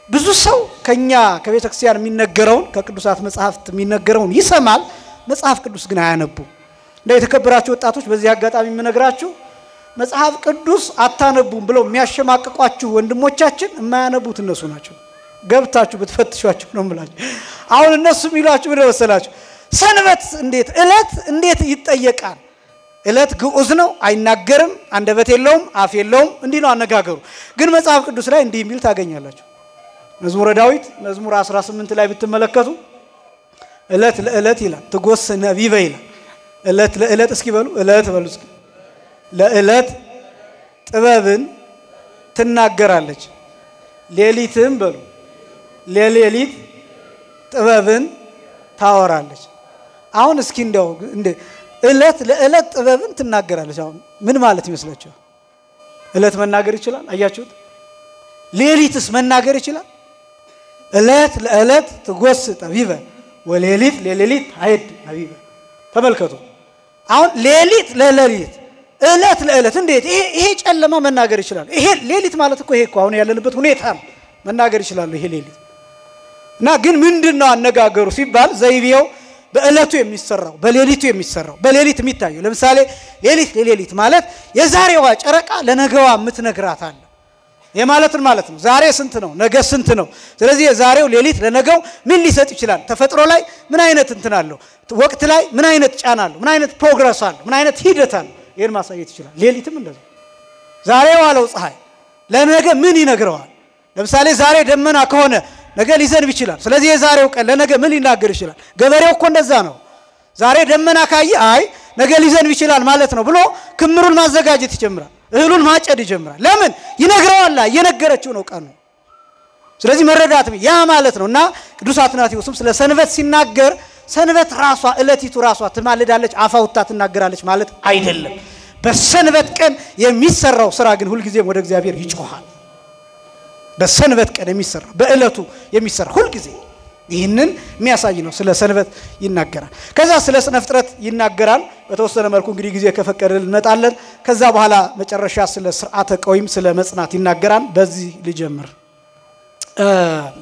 ብዙ ሰው ከኛ ከቤተክርስቲያን የሚነገረውን ከቅዱሳት መጽሐፍት የሚነገረውን ይሰማል መጽሐፍ ቅዱስ ግን አያነቡ እንደ የተከበራችሁ ወጣቶች በዚህ አጋጣሚ የምነግራችሁ መጽሐፍ ቅዱስ አታነቡም ብለው የሚያሸማቅቋችሁ ወንድሞቻችን የማያነቡት እነሱ ናቸው ገብታችሁ ብትፈትሿቸው ነው ማለት አሁን እነሱ የሚሏችሁ ምን መሰላችሁ ሰንበት እንዴት እለት እንዴት ይጠየቃል እለት ግዑዝ ነው አይናገርም አንደበት የለውም አፍ የለውም እንዲህ ነው አነጋገሩ ግን መጽሐፍ ቅዱስ ላይ እንዲህ የሚል ታገኛላችሁ መዝሙረ ዳዊት መዝሙር 18 ላይ ብትመለከቱ እለት ለእለት ይላል ትጎስ ነቢበ ይላል እለት ለእለት እስኪ በሉ እለት በሉ እስኪ ለእለት ጥበብን ትናገራለች ሌሊትም በሉ ለሌሊት ጥበብን ታወራለች አሁን እስኪ እንደው እንደ እለት ለእለት ጥበብን ትናገራለች አሁን ምን ማለት ይመስላችኋል እለት መናገር ይችላል አያችሁት ሌሊትስ መናገር ይችላል እለት ለእለት ትጎስ ጠቢበ ወሌሊት ለሌሊት አይድ ነቢበ ተመልከቱ አሁን ሌሊት ለሌሊት እለት ለእለት እንዴት ይሄ ጨለማ መናገር ይችላል ይሄ ሌሊት ማለት እኮ ይሄ እኮ አሁን ያለንበት ሁኔታ መናገር ይችላል ይሄ ሌሊት እና ግን ምንድነው አነጋገሩ ሲባል ዘይቤው በእለቱ የሚሰራው በሌሊቱ የሚሰራው በሌሊት የሚታየው ለምሳሌ ሌሊት ማለት የዛሬዋ ጨረቃ ለነገዋ የምትነግራት አለ የማለትን ማለት ነው ዛሬ ስንት ነው ነገ ስንት ነው ስለዚህ የዛሬው ሌሊት ለነገው ምን ሊሰጥ ይችላል ተፈጥሮ ላይ ምን አይነት እንትን አለው ወቅት ላይ ምን አይነት ጫና አለው ምን አይነት ፕሮግረስ አለው ምን አይነት ሂደት አለው ይሄን ማሳየት ይችላል ሌሊትም እንደዚህ ዛሬ ዋለው ፀሐይ ለነገ ምን ይነግረዋል ለምሳሌ ዛሬ ደመና ከሆነ ነገ ሊዘንብ ይችላል ስለዚህ የዛሬው ቀን ለነገ ምን ሊናገር ይችላል ገበሬው እኮ እንደዛ ነው ዛሬ ደመና ካየ አይ ነገ ሊዘንብ ይችላል ማለት ነው ብሎ ክምሩን ማዘጋጀት ይጀምራል እህሉን ማጨድ ይጀምራል ለምን ይነግረዋል እየነገረችው ነው ቀኑ ስለዚህ መረዳትም ያ ማለት ነውና ቅዱስ አትናቴዎስም ስለ ሰንበት ሲናገር ሰንበት ራሷ እለቲቱ ራሷ ትማልዳለች አፋውታ ትናገራለች ማለት አይደለም በሰንበት ቀን የሚሰራው ስራ ግን ሁሉ ጊዜ ወደ እግዚአብሔር ይጮሃል በሰንበት ቀን የሚሰራ በእለቱ የሚሰራ ሁሉ ጊዜ ይህንን የሚያሳይ ነው ስለ ሰንበት ይናገራል ከዛ ስለ ስነ ፍጥረት ይናገራል በተወሰነ መልኩ እንግዲህ ጊዜ ከፈቀደልን እንመጣለን ከዛ በኋላ መጨረሻ ስለ ሥርዓተ ቀዊም ስለ መጽናት ይናገራል በዚህ ሊጀምር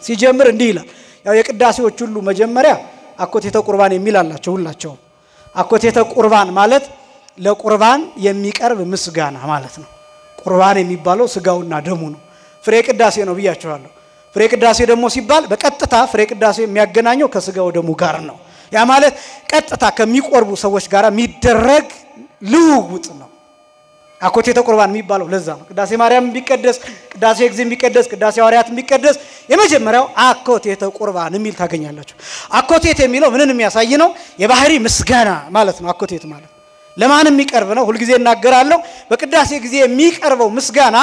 ሲጀምር እንዲህ ይላል ያው የቅዳሴዎች ሁሉ መጀመሪያ አኮቴተ ቁርባን የሚል አላቸው ሁላቸው አኮቴተ ቁርባን ማለት ለቁርባን የሚቀርብ ምስጋና ማለት ነው ቁርባን የሚባለው ስጋውና ደሙ ነው ፍሬ ቅዳሴ ነው ብያችኋለሁ ፍሬ ቅዳሴ ደግሞ ሲባል በቀጥታ ፍሬ ቅዳሴ የሚያገናኘው ከስጋው ደሙ ጋር ነው ያ ማለት ቀጥታ ከሚቆርቡ ሰዎች ጋር የሚደረግ ልውውጥ ነው አኮቴተ ቁርባን የሚባለው ለዛ ነው ቅዳሴ ማርያም ቢቀደስ ቅዳሴ እግዚእ ቢቀደስ ቅዳሴ ሐዋርያት ቢቀደስ የመጀመሪያው አኮቴተ ቁርባን የሚል ታገኛላችሁ አኮቴት የሚለው ምንን የሚያሳይ ነው የባህሪ ምስጋና ማለት ነው አኮቴት ማለት ለማንም የሚቀርብ ነው ሁሉ ጊዜ እናገራለሁ በቅዳሴ ጊዜ የሚቀርበው ምስጋና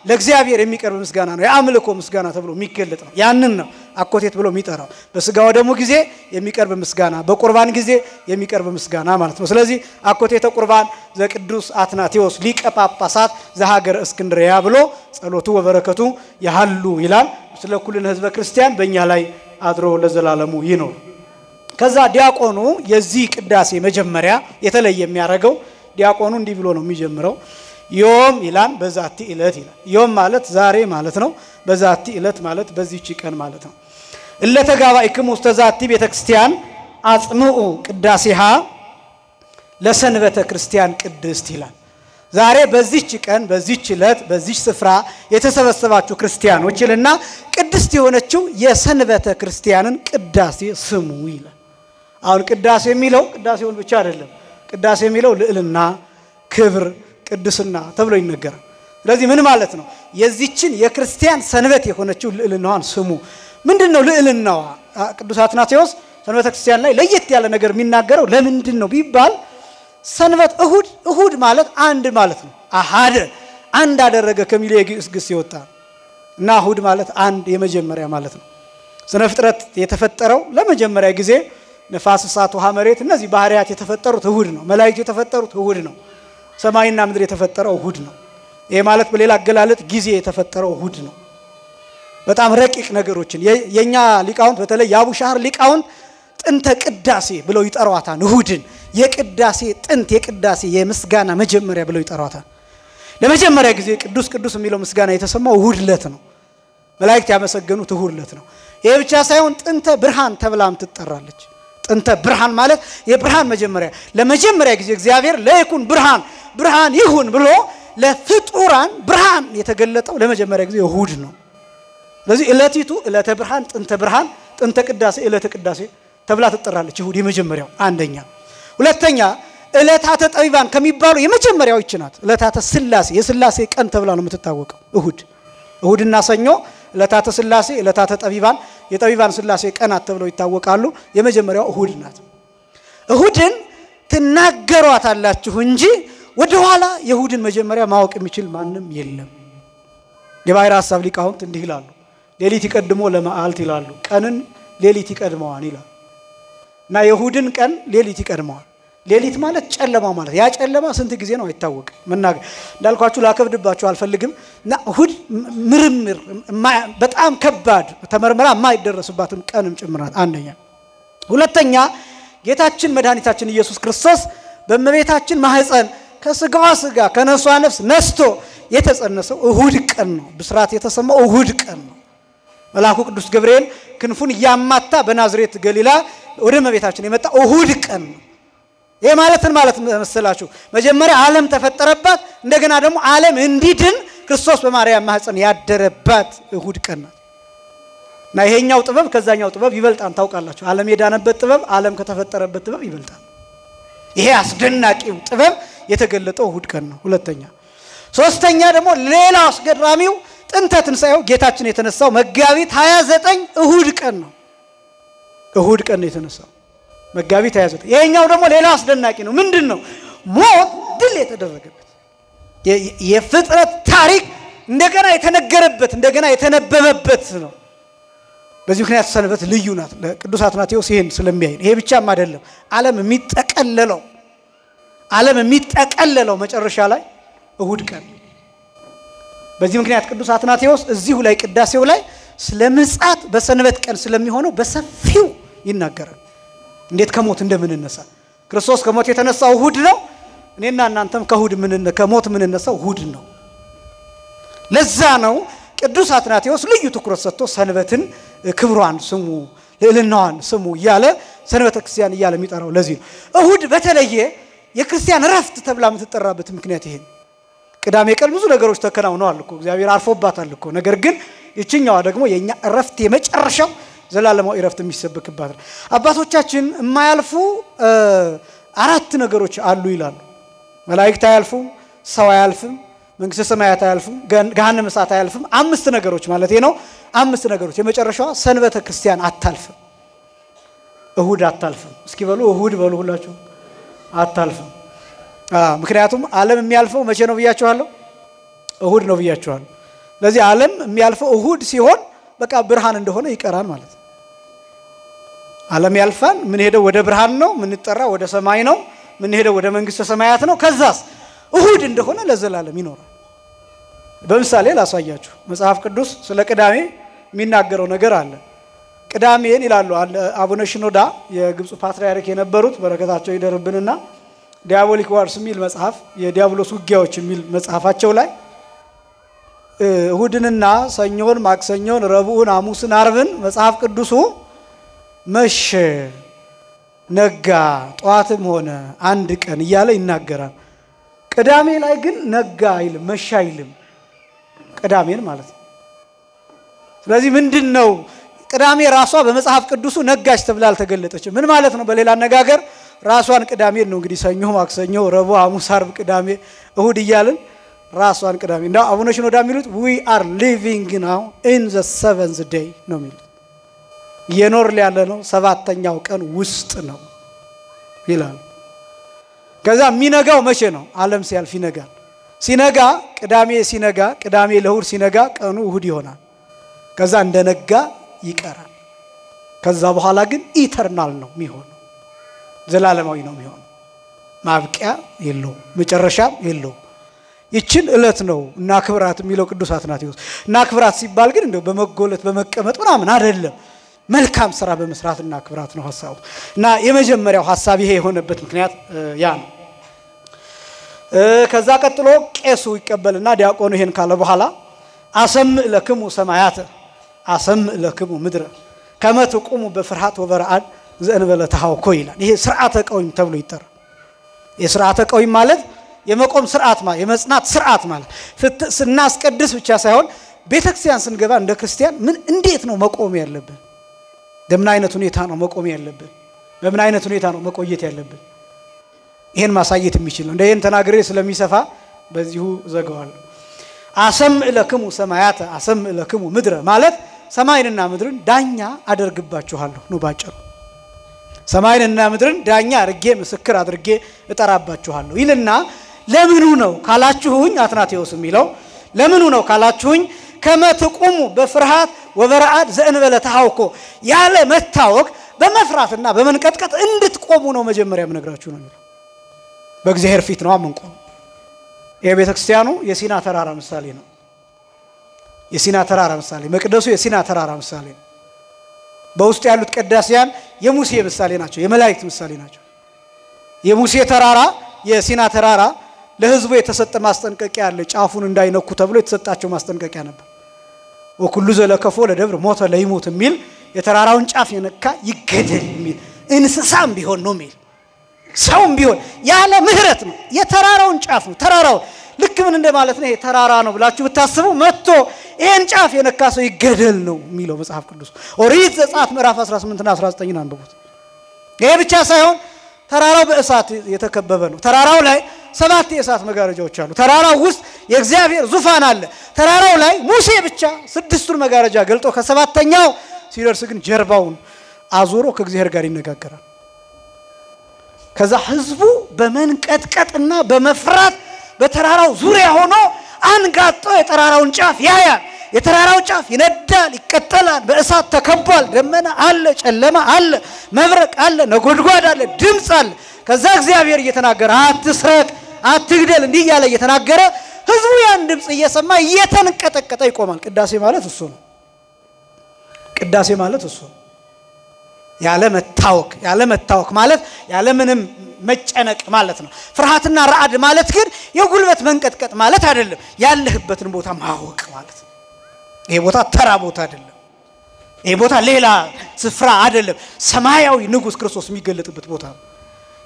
ለእግዚአብሔር የሚቀርብ ምስጋና ነው የአምልኮ ምስጋና ተብሎ የሚገለጥ ነው ያንን ነው አኮቴት ብሎ የሚጠራው በስጋው ደግሞ ጊዜ የሚቀርብ ምስጋና በቁርባን ጊዜ የሚቀርብ ምስጋና ማለት ነው ስለዚህ አኮቴተ ቁርባን ዘቅዱስ አትናቴዎስ ሊቀ ጳጳሳት ዘሀገረ እስክንድርያ ብሎ ጸሎቱ ወበረከቱ ያሃሉ ይላል ስለ ኩልን ህዝበ ክርስቲያን በእኛ ላይ አድሮ ለዘላለሙ ይኖር ከዛ ዲያቆኑ የዚህ ቅዳሴ መጀመሪያ የተለየ የሚያረጋው ዲያቆኑ እንዲህ ብሎ ነው የሚጀምረው ዮም ይላል በዛቲ ዕለት ይላል ዮም ማለት ዛሬ ማለት ነው በዛቲ ዕለት ማለት በዚህች ቀን ማለት ነው እለተጋባይክሙ ውስተ ዛቲ ቤተክርስቲያን አጽምኡ ቅዳሴሃ ለሰንበተ ክርስቲያን ቅድስት ይላል ዛሬ በዚህች ቀን በዚህች ዕለት በዚህች ስፍራ የተሰበሰባችሁ ክርስቲያኖች ይልና ቅድስት የሆነችው የሰንበተ ክርስቲያንን ቅዳሴ ስሙ ይላል አሁን ቅዳሴ የሚለው ቅዳሴውን ብቻ አይደለም ቅዳሴ የሚለው ልዕልና ክብር ቅድስና ተብሎ ይነገራል ስለዚህ ምን ማለት ነው የዚህችን የክርስቲያን ሰንበት የሆነችው ልዕልናዋን ስሙ ምንድነው ልዕልናዋ ቅዱስ አትናቴዎስ ሰንበተ ክርስቲያን ላይ ለየት ያለ ነገር የሚናገረው ለምንድነው ቢባል ሰንበት እሁድ ማለት አንድ ማለት ነው አሃደ አንድ አደረገ ከሚል የግዕዝ ግስ ይወጣ እና እሁድ ማለት አንድ የመጀመሪያ ማለት ነው ስነ ፍጥረት የተፈጠረው ለመጀመሪያ ጊዜ ነፋስ እሳት ውሃ መሬት እነዚህ ባህሪያት የተፈጠሩት እሁድ ነው መላእክት የተፈጠሩት እሁድ ነው ሰማይና ምድር የተፈጠረው እሁድ ነው ይሄ ማለት በሌላ አገላለጥ ጊዜ የተፈጠረው እሁድ ነው በጣም ረቂቅ ነገሮችን የኛ ሊቃውንት በተለይ ያቡሻህር ሊቃውንት ጥንተ ቅዳሴ ብለው ይጠሯታል እሁድን የቅዳሴ ጥንት የቅዳሴ የምስጋና መጀመሪያ ብለው ይጠሯታል ለመጀመሪያ ጊዜ ቅዱስ የሚለው ምስጋና የተሰማው እሁድ ዕለት ነው መላእክት ያመሰገኑት እሁድ ዕለት ነው ይሄ ብቻ ሳይሆን ጥንተ ብርሃን ተብላም ትጠራለች ጥንተ ብርሃን ማለት የብርሃን መጀመሪያ ለመጀመሪያ ጊዜ እግዚአብሔር ለይኩን ብርሃን ይሁን ብሎ ለፍጡራን ብርሃን የተገለጠው ለመጀመሪያ ጊዜ እሁድ ነው ስለዚህ ዕለቲቱ ዕለተ ብርሃን ጥንተ ቅዳሴ ዕለተ ቅዳሴ ተብላ ትጠራለች እሁድ የመጀመሪያው አንደኛ ሁለተኛ ዕለታተ ጠቢባን ከሚባሉ የመጀመሪያው ይችናት ዕለታተ ሥላሴ የሥላሴ ቀን ተብላ ነው የምትታወቀው እሁድና ሰኞ ዕለታተ ሥላሴ ዕለታተ ጠቢባን የጠቢባን ሥላሴ ቀናት ተብለው ይታወቃሉ የመጀመሪያው እሁድ ናት እሁድን ትናገሯታላችሁ እንጂ ወደ ኋላ የእሁድን መጀመሪያ ማወቅ የሚችል ማንም የለም የባሕር ሐሳብ ሊቃውንት እንዲህ ይላሉ ሌሊት ይቀድሞ ለመዓልት ይላሉ ቀንን ሌሊት ይቀድመዋል ይላሉ እና የእሁድን ቀን ሌሊት ይቀድመዋል ሌሊት ማለት ጨለማ ማለት ያ ጨለማ ስንት ጊዜ ነው አይታወቅም መናገር እንዳልኳችሁ ላከብድባችሁ አልፈልግም እና እሁድ ምርምር በጣም ከባድ ተመርመራ የማይደረስባትም ቀንም ጭምራት አንደኛ ሁለተኛ ጌታችን መድኃኒታችን ኢየሱስ ክርስቶስ በእመቤታችን ማህፀን ከስጋዋ ስጋ ከነፍሷ ነፍስ ነስቶ የተጸነሰው እሁድ ቀን ነው ብስራት የተሰማው እሁድ ቀን ነው መልአኩ ቅዱስ ገብርኤል ክንፉን ያማታ በናዝሬት ገሊላ ወደ እመቤታችን የመጣ እሁድ ቀን ነው ይሄ ማለትን ማለት መሰላችሁ መጀመሪያ ዓለም ተፈጠረባት እንደገና ደግሞ ዓለም እንዲድን ክርስቶስ በማርያም ማህፀን ያደረባት እሁድ ቀን ነው እና ይሄኛው ጥበብ ከዛኛው ጥበብ ይበልጣል ታውቃላችሁ ዓለም የዳነበት ጥበብ ዓለም ከተፈጠረበት ጥበብ ይበልጣል ይሄ አስደናቂው ጥበብ የተገለጠው እሁድ ቀን ነው ሁለተኛ ሶስተኛ ደግሞ ሌላው አስገራሚው ጥንተ ትንሣኤው ጌታችን የተነሳው መጋቢት 29 እሁድ ቀን ነው የተነሳው መጋቢት 29 ይሄኛው ደግሞ ሌላ አስደናቂ ነው ምንድነው ሞት ድል የተደረገበት የፍጥረት ታሪክ እንደገና የተነገረበት እንደገና የተነበበበት ነው በዚህ ምክንያት ሰንበት ልዩ ናት ለቅዱስ አትናቴዎስ ይሄን ስለሚያይ ይሄ ብቻም አይደለም ዓለም የሚጠቀለለው መጨረሻ ላይ እሁድ ቀን በዚህ ምክንያት ቅዱስ አትናቴዎስ እዚሁ ላይ ቅዳሴው ላይ ስለምጽአት በሰንበት ቀን ስለሚሆነው በሰፊው ይናገራል እንዴት ከሞት እንደምንነሳ ክርስቶስ ከሞት የተነሳው እሁድ ነው እኔና እናንተም ከሞት ምንነሳው እሁድ ነው ለዛ ነው ቅዱስ አትናቴዎስ ልዩ ትኩረት ሰጥቶ ሰንበትን ክብሯን ስሙ ልዕልናዋን ስሙ እያለ ሰንበተ ክርስቲያን እያለ የሚጠራው ለዚህ ነው እሁድ በተለየ የክርስቲያን ረፍት ተብላ የምትጠራበት ምክንያት ይሄ ቅዳሜ ቀን ብዙ ነገሮች ተከናውነዋል እኮ እግዚአብሔር አርፎባታል እኮ ነገር ግን እቺኛዋ ደግሞ የኛ ረፍት የመጨረሻው ዘላለማዊ ረፍት የሚሰበክባት አባቶቻችን የማያልፉ አራት ነገሮች አሉ ይላሉ መላእክት አያልፉም ሰው አያልፍም መንግስተ ሰማያት አያልፉም ገሃነመ እሳት አያልፍም አምስት ነገሮች ማለት ነው አምስት ነገሮች የመጨረሻው ሰንበተ ክርስቲያን አታልፍም እሁድ አታልፍም እስኪ በሉ እሁድ በሉ ሁላችሁ አታልፍም ምክንያቱም ዓለም የሚያልፈው መቼ ነው ብያችኋለሁ እሁድ ነው ብያችኋለሁ ለዚህ ዓለም የሚያልፈው እሁድ ሲሆን በቃ ብርሃን እንደሆነ ይቀራል ማለት ነው ዓለም ያልፋን ምን ሄደው ወደ ብርሃን ነው ምን ተጠራ ወደ ሰማይ ነው ምን ሄደው ወደ መንግስተ ሰማያት ነው ከዛስ እሁድ እንደሆነ ለዘላለም ይኖራል በምሳሌ ላሳያችሁ መጽሐፍ ቅዱስ ስለ ቅዳሜ የሚናገረው ነገር አለ ቅዳሜን ይላሉ አቡነ ሽኖዳ የግብጽ ፓትርያርክ የነበሩት በረከታቸው ይደርብንና ዲያቦሊክ ዋርስ ሚል መጽሐፍ የዲያብሎስ ውጊያዎች ሚል መጽሐፋቸው ላይ እሁድንና ሰኞን ማክሰኞን ረቡዕን ሐሙስን ዓርብን መጽሐፍ ቅዱሱ መሸ ነጋ ጧትም ሆነ አንድ ቀን እያለ ይናገራል ቅዳሜ ላይ ግን ነጋ አይልም መሸ አይልም ቅዳሜን ማለት ነው ስለዚህ ምንድነው ቅዳሜ ራሷ በመጽሐፍ ቅዱሱ ነጋሽ ተብላ አልተገለጠችም ምን ማለት ነው በሌላ አነጋገር ራሷን ቅዳሜን ነው እንግዲህ ሰኞ ማክሰኞ ረቡዕ ሐሙስ ዓርብ ቅዳሜ እሁድ እያልን ራሷን ቅዳሜ እንደ አቡነ ሽኖዳ የሚሉት we are living now in the seventh day ነው የሚሉት የኖር ያለ ነው ሰባተኛው ቀን ውስጥ ነው ይላል ከዛ የሚነጋው መቼ ነው ዓለም ሲያልፍ ይነጋል ሲነጋ ቅዳሜ ሲነጋ ቅዳሜ ለእሁድ ሲነጋ ቀኑ እሁድ ይሆናል ከዛ እንደነጋ ይቀራል ከዛ በኋላ ግን ኢተርናል ነው የሚሆነው ዘላለማዊ ነው የሚሆነው ማብቂያ የለው መጨረሻ የለው ይችን እለት ነው እና ክብራት የሚለው ቅዱስ አትናቴዎስ እና ክብራት ሲባል ግን እንደው በመጎለት በመቀመጥ ምናምን አይደለም መልካም ስራ በመስራትና ክብራት ነው ሐሳቡ እና የመጀመሪያው ሐሳብ ይሄ የሆነበት ምክንያት ያ ነው ከዛ ቀጥሎ ቄሱ ይቀበልና ዲያቆኑ ይሄን ካለ በኋላ አሰምዕ ለክሙ ሰማያተ አሰምዕ ለክሙ ምድረ ከመ ትቁሙ በፍርሃት ወበረዓድ ዘእንበለ ተሐውኮ ይላል ይሄ ሥርዓተ ቀዊም ተብሎ ይጠራል የሥርዓተ ቀዊም ማለት የመቆም ሥርዓት ማለት የመጽናት ሥርዓት ማለት ስናስቀድስ ብቻ ሳይሆን ቤተክርስቲያን ስንገባ እንደ ክርስቲያን ምን እንዴት ነው መቆም ያለብን በምን አይነት ሁኔታ ነው መቆም ያለብን በምን አይነት ሁኔታ ነው መቆየት ያለብን ይሄን ማሳየት የሚችል ነው። እንደየን ተናግሬ ስለሚሰፋ በዚሁ ዘጋዋለሁ። አሰምዕ ለክሙ ሰማያተ አሰምዕ ለክሙ ምድረ ማለት ሰማይንና ምድርን ዳኛ አደርግባችኋለሁ ነው ባጭሩ። ሰማይንና ምድርን ዳኛ አድርጌ ምስክር አድርጌ እጠራባችኋለሁ ይልና ለምኑ ነው ካላችሁኝ አትናቴዎስ የሚለው ለምኑ ነው ካላችሁኝ ከመትቁሙ በፍርሃት ወበረዓድ ዘእንበለ ተሐውኮ ያለ መታወክ በመፍራትና በመንቀጥቀጥ እንድትቆሙ ነው መጀመሪያ ምነግራችሁ ነው። በእግዚአብሔር ፊት ነው አምንቆም። የቤተ ክርስቲያኑ የሲና ተራራ ምሳሌ ነው። የሲና ተራራ ምሳሌ መቅደሱ የሲና ተራራ ምሳሌ ነው። በውስጥ ያሉት ቅዳሴያን የሙሴ ምሳሌ ናቸው፣ የመላእክት ምሳሌ ናቸው። የሙሴ ተራራ የሲና ተራራ ለህዝቡ የተሰጠ ማስጠንቀቂያ አለ። ጫፉን እንዳይነኩ ተብሎ የተሰጣቸው ማስጠንቀቂያ ነበር። ወኩሉ ዘለከፎ ለደብር ሞተ ለይሞት የሚል የተራራውን ጫፍ የነካ ይገደል የሚል እንስሳም ቢሆን ነው የሚል ሰውም ቢሆን ያለ ምህረት ነው። የተራራውን ጫፍ ነው ተራራው ልክ ምን እንደማለት ነው። ይሄ ተራራ ነው ብላችሁ ብታስቡ መጥቶ ይሄን ጫፍ የነካ ሰው ይገደል ነው የሚለው መጽሐፍ ቅዱስ። ኦሪት ዘጸአት ምዕራፍ 18 እና 19 አንብቡት። ይሄ ብቻ ሳይሆን ተራራው በእሳት የተከበበ ነው። ተራራው ላይ 7 የእሳት መጋረጃዎች አሉ። ተራራው ውስጥ የእግዚአብሔር ዙፋን አለ። ተራራው ላይ ሙሴ ብቻ 6ቱን መጋረጃ ገልጦ ከ7ኛው ሲደርስ ግን ጀርባውን አዙሮ ከእግዚአብሔር ጋር ይነጋገራል። ከዛ ህዝቡ በመንቀጥቀጥና በመፍራት በተራራው ዙሪያ ሆኖ አንጋጦ የተራራውን ጫፍ ያያል። የተራራው ጫፍ ይነዳል፣ ይቀጠላል፣ በእሳት ተከቧል። ደመና አለ፣ ጨለማ አለ፣ መብረቅ አለ፣ ነጎድጓድ አለ፣ ድምጽ አለ። ከዛ እግዚአብሔር እየተናገረ አትስረቅ፣ አትግደል እንዲህ ያለ እየተናገረ ህዝቡ ያን ድምጽ እየሰማ እየተንቀጠቀጠ ይቆማል። ቅዳሴ ማለት እሱ ነው። ቅዳሴ ማለት እሱ ነው። ያለ መታወክ ማለት ያለ ምንም መጨነቅ ማለት ነው። ፍርሃትና ረዓድ ማለት ግን የጉልበት መንቀጥቀጥ ማለት አይደለም። ያለህበትን ቦታ ማወቅ ማለት ነው። ይሄ ቦታ ተራ ቦታ አይደለም። ይሄ ቦታ ሌላ ስፍራ አይደለም። ሰማያዊ ንጉስ ክርስቶስ የሚገለጥበት ቦታ ነው።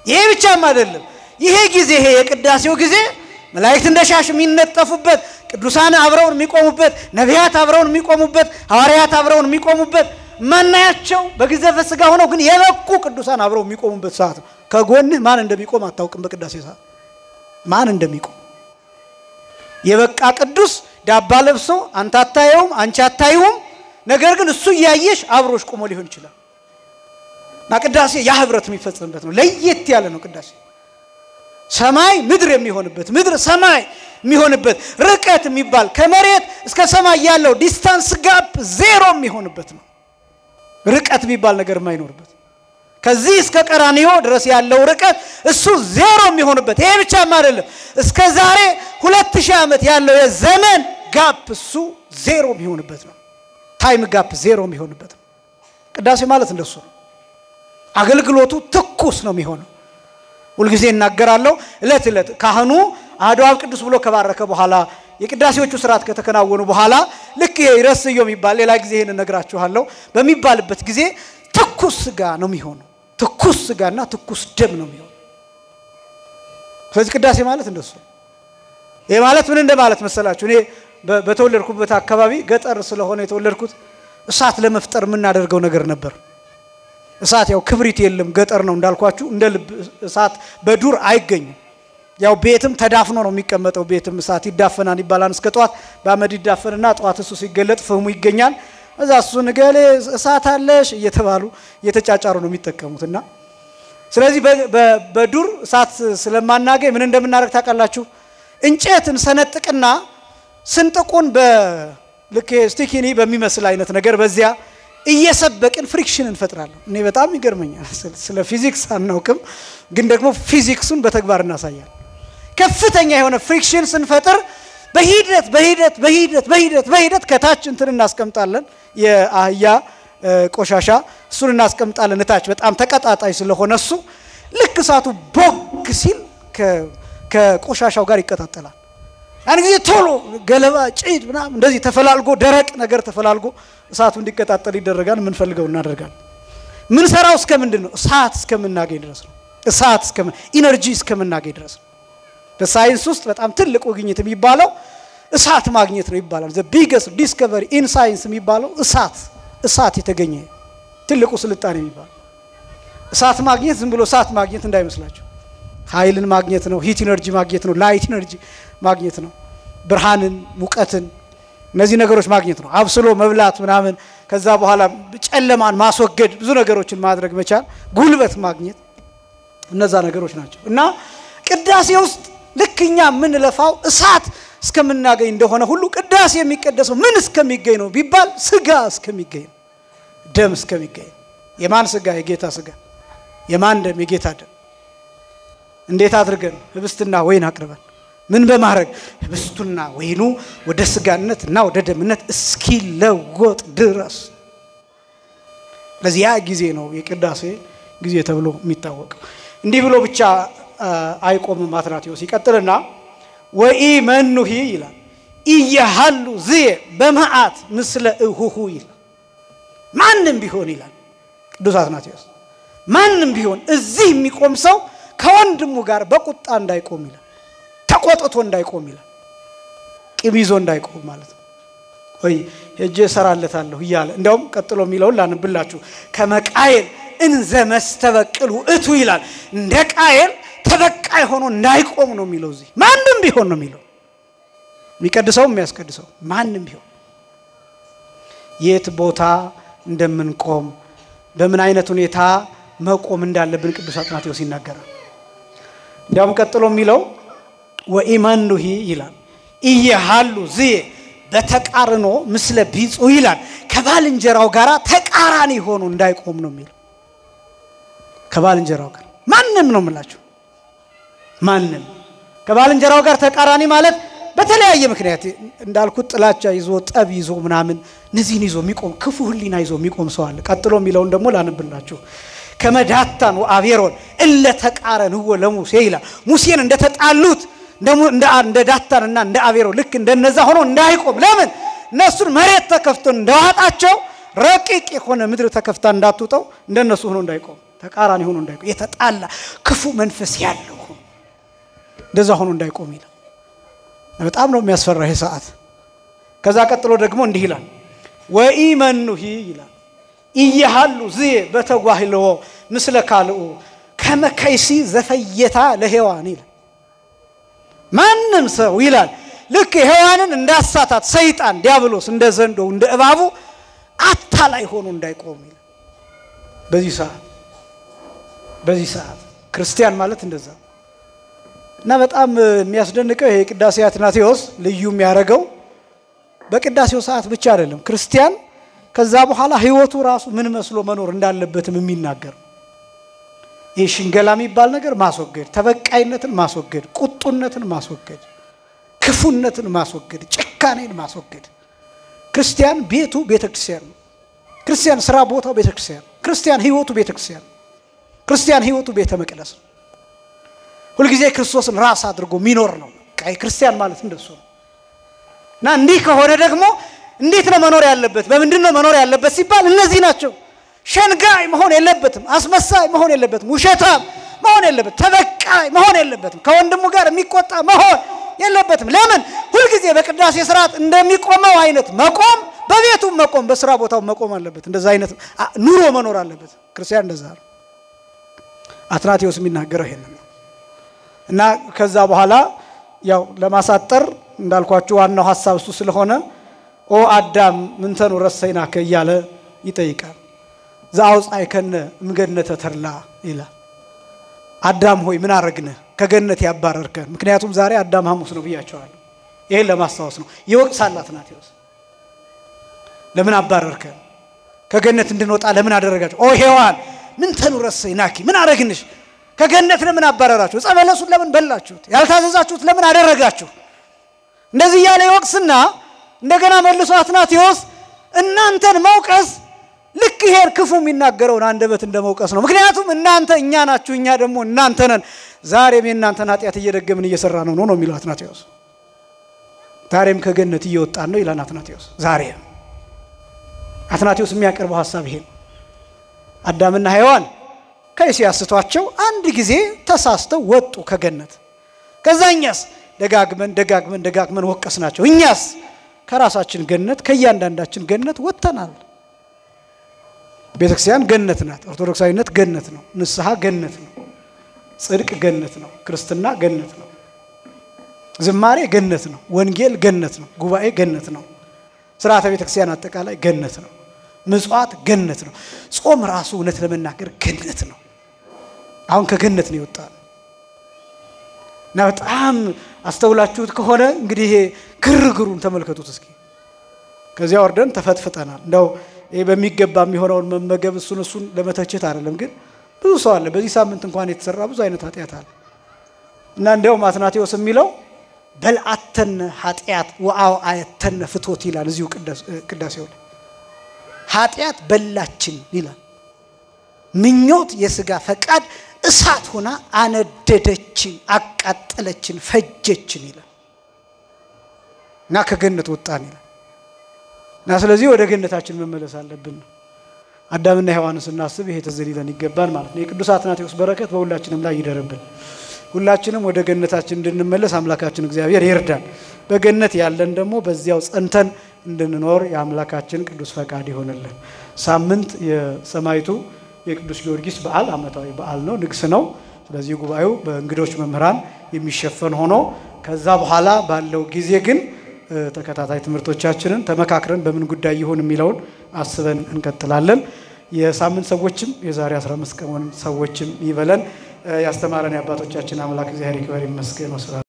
ይሄ ብቻም አይደለም። ይሄ ጊዜ ይሄ የቅዳሴው ጊዜ መላእክት እንደሻሽ የሚነጠፉበት፣ ቅዱሳን አብረውን የሚቆሙበት፣ ነቢያት አብረውን የሚቆሙበት፣ ሐዋርያት አብረውን የሚቆሙበት ማናያቸው በግዘፈ ሥጋ ሆነው ግን የበቁ ቅዱሳን አብረው የሚቆሙበት ሰዓት ነው። ከጎንህ ማን እንደሚቆም አታውቅም። በቅዳሴ ሰዓት ማን እንደሚቆም የበቃ ቅዱስ ዳባ ለብሶ አንተ አታየውም፣ አንቺ አታዩም። ነገር ግን እሱ ያየሽ አብሮሽ ቆሞ ሊሆን ይችላል። እና ቅዳሴ ያ ህብረት የሚፈጸምበት ነው። ለየት ያለ ነው ቅዳሴ። ሰማይ ምድር የሚሆንበት፣ ምድር ሰማይ የሚሆንበት፣ ርቀት የሚባል ከመሬት እስከ ሰማይ ያለው ዲስታንስ ጋፕ ዜሮ የሚሆንበት ነው። ርቀት የሚባል ነገር የማይኖርበት ከዚህ እስከ ቀራንዮ ድረስ ያለው ርቀት እሱ ዜሮ የሚሆንበት። ይሄ ብቻም አይደለም። እስከ ዛሬ 2000 ዓመት ያለው የዘመን ጋፕ እሱ ዜሮ የሚሆንበት ነው። ታይም ጋፕ ዜሮ የሚሆንበት ነው። ቅዳሴ ማለት እንደሱ ነው። አገልግሎቱ ትኩስ ነው የሚሆነው። ሁልጊዜ እናገራለሁ። እለት እለት ካህኑ አሐዱ አብ ቅዱስ ብሎ ከባረከ በኋላ የቅዳሴዎቹ ስርዓት ከተከናወኑ በኋላ ልክ ይረስዮ የሚባል ሌላ ጊዜ ይሄን ነግራችኋለሁ በሚባልበት ጊዜ ትኩስ ስጋ ነው የሚሆነው። ትኩስ ስጋና ትኩስ ደም ነው የሚሆነው። ስለዚህ ቅዳሴ ማለት እንደሱ። ይሄ ማለት ምን እንደማለት መሰላችሁ? እኔ በተወለድኩበት አካባቢ ገጠር ስለሆነ የተወለድኩት እሳት ለመፍጠር የምናደርገው ነገር ነበር። እሳት ያው ክብሪት የለም፣ ገጠር ነው እንዳልኳችሁ። እንደ ልብ እሳት በዱር አይገኝም። ያው ቤትም ተዳፍኖ ነው የሚቀመጠው። ቤትም እሳት ይዳፈናል ይባላል። እስከ ጧት በአመድ ይዳፈንና ጧት እሱ ሲገለጥ ፍህሙ ይገኛል። እዛ እሱ ነገሌ እሳት አለሽ እየተባሉ እየተጫጫሩ ነው የሚጠቀሙትና ስለዚህ በዱር እሳት ስለማናገኝ ምን እንደምናደርግ ታውቃላችሁ? እንጨትን ሰነጥቅና ስንጥቁን በልክ ስቲኪኒ በሚመስል አይነት ነገር በዚያ እየሰበቅን ፍሪክሽን እንፈጥራለን። እኔ በጣም ይገርመኛል። ስለ ፊዚክስ አናውቅም፣ ግን ደግሞ ፊዚክሱን በተግባር እናሳያለን። ከፍተኛ የሆነ ፍሪክሽን ስንፈጥር በሂደት ከታች እንትን እናስቀምጣለን። የአህያ ቆሻሻ እሱን እናስቀምጣለን እታች። በጣም ተቀጣጣይ ስለሆነ እሱ ልክ እሳቱ ቦግ ሲል ከቆሻሻው ጋር ይቀጣጠላል። ያን ጊዜ ቶሎ ገለባ ጭድ ምናምን እንደዚህ ተፈላልጎ ደረቅ ነገር ተፈላልጎ እሳቱ እንዲቀጣጠል ይደረጋል። ምን ፈልገው እናደርጋለን። ምን ሰራው እስከምንድነው? እሳት እስከምናገኝ ድረስ ነው። እሳት ኢነርጂ እስከምናገኝ ድረስ ነው። በሳይንስ ውስጥ በጣም ትልቁ ግኝት የሚባለው እሳት ማግኘት ነው ይባላል። the biggest discovery in science የሚባለው እሳት የተገኘ ትልቁ ስልጣኔ የሚባለው እሳት ማግኘት ዝም ብሎ እሳት ማግኘት እንዳይመስላችሁ። ኃይልን ማግኘት ነው ሂት ኢነርጂ ማግኘት ነው ላይት ኢነርጂ ማግኘት ነው ብርሃንን ሙቀትን እነዚህ ነገሮች ማግኘት ነው አብስሎ መብላት ምናምን ከዛ በኋላ ጨለማን ማስወገድ ብዙ ነገሮችን ማድረግ መቻል ጉልበት ማግኘት እነዛ ነገሮች ናቸው እና ቅዳሴ ውስጥ ልክኛ ምን ለፋው እሳት እስከምናገኝ እንደሆነ ሁሉ ቅዳሴ የሚቀደሰው ምን እስከሚገኝ ነው ቢባል ስጋ እስከሚገኝ ደም እስከሚገኝ የማን ስጋ የጌታ ስጋ የማን ደም የጌታ ደም እንዴት አድርገን ህብስትና ወይን አቅርበን ምን በማድረግ ህብስቱና ወይኑ ወደ ስጋነትና ወደ ደምነት እስኪለወጥ ድረስ ለዚያ ጊዜ ነው የቅዳሴ ጊዜ ተብሎ የሚታወቀው እንዲህ ብሎ ብቻ አይቆምም አትናቴዎስ ይቀጥልና ወኢመኑሂ ይላል ኢየሃሉ ዝየ በመዓት ምስለ እሁሁ ይላል ማንንም ቢሆን ይላል ቅዱስ አትናቴዎስ ማንንም ቢሆን እዚህ የሚቆም ሰው ከወንድሙ ጋር በቁጣ እንዳይቆም ይላል ተቆጥቶ እንዳይቆም ይላል ቂም ይዞ እንዳይቆም ማለት ነው ወይ እጄ ሰራለታለሁ ይያለ እንደውም ቀጥሎ የሚለው ላንብላችሁ ከመቃየል እንዘ መስተበቅሉ እቱ ይላል እንደ ቃየል ተበቃይ ሆኖ እንዳይቆም ነው የሚለው እዚህ ማንንም ቢሆን ነው የሚለው የሚቀድሰው የሚያስቀድሰው ማንንም ቢሆን የት ቦታ እንደምንቆም በምን አይነት ሁኔታ መቆም እንዳለብን ቅዱስ አትናቴዎስ ይናገራል እንደውም ቀጥሎ የሚለው ወኢመኑሂ ይላል ኢየሃሉ ዝየ በተቃርኖ ምስለ ቢጹ ይላል ከባልንጀራው ጋራ ተቃራኒ ሆኖ እንዳይቆም ነው የሚለው ከባልንጀራው ጋር ማንንም ነው የምላችሁ ማንንም ከባልንጀራው ጋር ተቃራኒ ማለት በተለያየ ምክንያት እንዳልኩት ጥላቻ ይዞ ጠብ ይዞ ምናምን ነዚህን ይዞ የሚቆም ክፉ ህሊና ይዞ የሚቆም ሰው አለ ቀጥሎ የሚለውን ደግሞ ላንብላችሁ ከመዳታን ወአቤሮን እለ ተቃረንው ለሙሴ ይላል ሙሴን እንደተጣሉት እንደ ዳታንና እንደ አቤሮ ልክ እንደነዛ ሆኖ እንዳይቆም ለምን እነሱን መሬት ተከፍቶ እንደዋጣቸው ረቂቅ የሆነ ምድር ተከፍታ እንዳትውጠው እንደነሱ ሆኖ እንዳይቆም ተቃራኒ ሆኖ እንዳይቆም የተጣላ ክፉ መንፈስ ያለው እንደዛ ሆኖ እንዳይቆም ይላል በጣም ነው የሚያስፈራ ይሄ ሰዓት ከዛ ቀጥሎ ደግሞ እንዲህ ይላል ወኢመኑሂ ይላል ኢየሃሉ ዝየ በተጓህልዎ ምስለ ካልኡ ከመከይሲ ዘፈየታ ለሔዋን ይላል ማንም ሰው ይላል ልክ ሔዋንን እንዳሳታት ሰይጣን ዲያብሎስ እንደ ዘንዶ እንደ እባቡ አታላይ ሆኖ እንዳይቆም ይላል በዚህ ሰዓት ክርስቲያን ማለት እንደዛ እና በጣም የሚያስደንቀው ይሄ ቅዳሴ አትናቴዎስ ልዩ የሚያረጋው በቅዳሴው ሰዓት ብቻ አይደለም ክርስቲያን ከዛ በኋላ ህይወቱ ራሱ ምን መስሎ መኖር እንዳለበትም የሚናገር ይሄ ሽንገላ የሚባል ነገር ማስወገድ ተበቃይነትን ማስወገድ ቁጡነትን ማስወገድ ክፉነትን ማስወገድ ጭካኔን ማስወገድ ክርስቲያን ቤቱ ቤተክርስቲያን ነው ክርስቲያን ስራ ቦታው ቤተክርስቲያን ክርስቲያን ህይወቱ ቤተክርስቲያን ክርስቲያን ህይወቱ ቤተ መቅደስ ሁሉ ጊዜ ክርስቶስን ራስ አድርጎ ሚኖር ነው ቃይ ክርስቲያን ማለት እንደሱ ነው እና እንዲህ ከሆነ ደግሞ እንዴት ነው መኖር ያለበት በምንድነው መኖር ያለበት ሲባል እነዚህ ናቸው ሸንጋይ መሆን የለበትም አስመሳይ መሆን የለበትም ውሸታም መሆን የለበትም ተበቃይ መሆን የለበትም ከወንድሙ ጋር የሚቆጣ መሆን የለበትም ለምን ሁሉ ጊዜ በቅዳሴ ሥርዓት እንደሚቆመው አይነት መቆም በቤቱ መቆም በስራ ቦታው መቆም አለበት እንደዛ አይነት ኑሮ መኖር አለበት ክርስቲያን እንደዛ ነው አትናቴዎስ የሚናገረው ይሄን ነው እና ከዛ በኋላ ያው ለማሳጠር እንዳልኳችሁ ዋናው ሐሳብ እሱ ስለሆነ ኦ አዳም ምንተኑ ረሰይናከ ይያለ ይጠይቃል ዛውጻይከነ እምገነተ ተርላ ይላል አዳም ሆይ ምን አረግነ ከገነት ያባረርከን ምክንያቱም ዛሬ አዳም ሐሙስ ነው ብያቸዋለሁ ይሄን ለማስታወስ ነው ይወቅሳል አትናቴዎስ ለምን አባረርከን ከገነት እንድንወጣ ለምን አደረጋችሁ ኦ ሔዋን ምንተኑ ረሰይናኪ ምን አረግንሽ ከገነት ለምን አባረራችሁ ጸበለሱት ለምን በላችሁት ያልታዘዛችሁት ለምን አደረጋችሁ እንደዚህ ያለ ይወቅስና እንደገና መልሶ አትናቴዎስ እናንተን መውቀስ ልክ ይሄር ክፉ የሚናገረውን አንደበት እንደመውቀስ ነው ምክንያቱም እናንተ እኛ ናችሁ እኛ ደግሞ እናንተ ነን ዛሬም የእናንተን ኃጢአት እየደገምን እየሰራን ነው የሚለው አትናቴዎስ ዛሬም ከገነት እየወጣን ነው ይላል አትናቴዎስ ዛሬ አትናቴዎስ የሚያቀርበው ሐሳብ ይሄ አዳምና ሔዋን ከይሲያስቷቸው አንድ ጊዜ ተሳስተው ወጡ ከገነት ከዛኛስ ደጋግመን ወቀስናቸው እኛስ ከራሳችን ገነት ከያንዳንዳችን ገነት ወጥተናል ቤተክርስቲያን ገነት ናት ኦርቶዶክሳዊነት ገነት ነው ንስሐ ገነት ነው ጽድቅ ገነት ነው። ክርስትና ገነት ነው። ዝማሬ ገነት ነው። ወንጌል ገነት ነው። ጉባኤ ገነት ነው። ሥርዓተ ቤተክርስቲያን አጠቃላይ ገነት ነው። ምጽዋት ገነት ነው። ጾም ራሱ እውነት ለመናገር ገነት ነው። አሁን ከገነት ነው የወጣው እና በጣም አስተውላችሁት ከሆነ እንግዲህ ይሄ ግርግሩን ተመልከቱት እስኪ። ከዚያ ወርደን ተፈጥፍጠናል። እንደው ይሄ በሚገባ የሚሆነውን መመገብ እሱን ለመተቸት አይደለም፣ ግን ብዙ ሰው አለ በዚህ ሳምንት እንኳን የተሰራ ብዙ አይነት ኃጢአት አለ እና እንደው አትናቴዎስ የሚለው በልዓተነ ኃጢአት ወአው አየተነ ፍቶት ይላል እዚሁ ቅዳሴው ላይ ኃጢአት በላችን ይላል። ምኞት የሥጋ ፈቃድ እሳት ሆና አነደደችን፣ አቃጠለችን፣ ፈጀችን ይላል እና ከገነት ወጣን ይላል እና ስለዚህ ወደ ገነታችን መመለስ አለብን። አዳምና ሔዋንን ስናስብ ይሄ ትዝ ሊለን ይገባል ማለት ነው። የቅዱስ አትናቴዎስ በረከት በሁላችንም ላይ ይደርብን። ሁላችንም ወደ ገነታችን እንድንመለስ አምላካችን እግዚአብሔር ይርዳን። በገነት ያለን ደግሞ በዚያው ጸንተን እንድንኖር የአምላካችን ቅዱስ ፈቃድ ይሆንልን። ሳምንት የሰማዕቱ የቅዱስ ጊዮርጊስ በዓል ዓመታዊ በዓል ነው፣ ንግስ ነው። ስለዚህ ጉባኤው በእንግዶች መምህራን የሚሸፈን ሆኖ ከዛ በኋላ ባለው ጊዜ ግን ተከታታይ ትምህርቶቻችንን ተመካክረን በምን ጉዳይ ይሆን የሚለውን አስበን እንቀጥላለን። የሳምንት ሰዎችም የዛሬ 15 ቀን ሰዎችም ይበለን። ያስተማረን የአባቶቻችን አምላክ እግዚአብሔር ይክበር ይመስገን።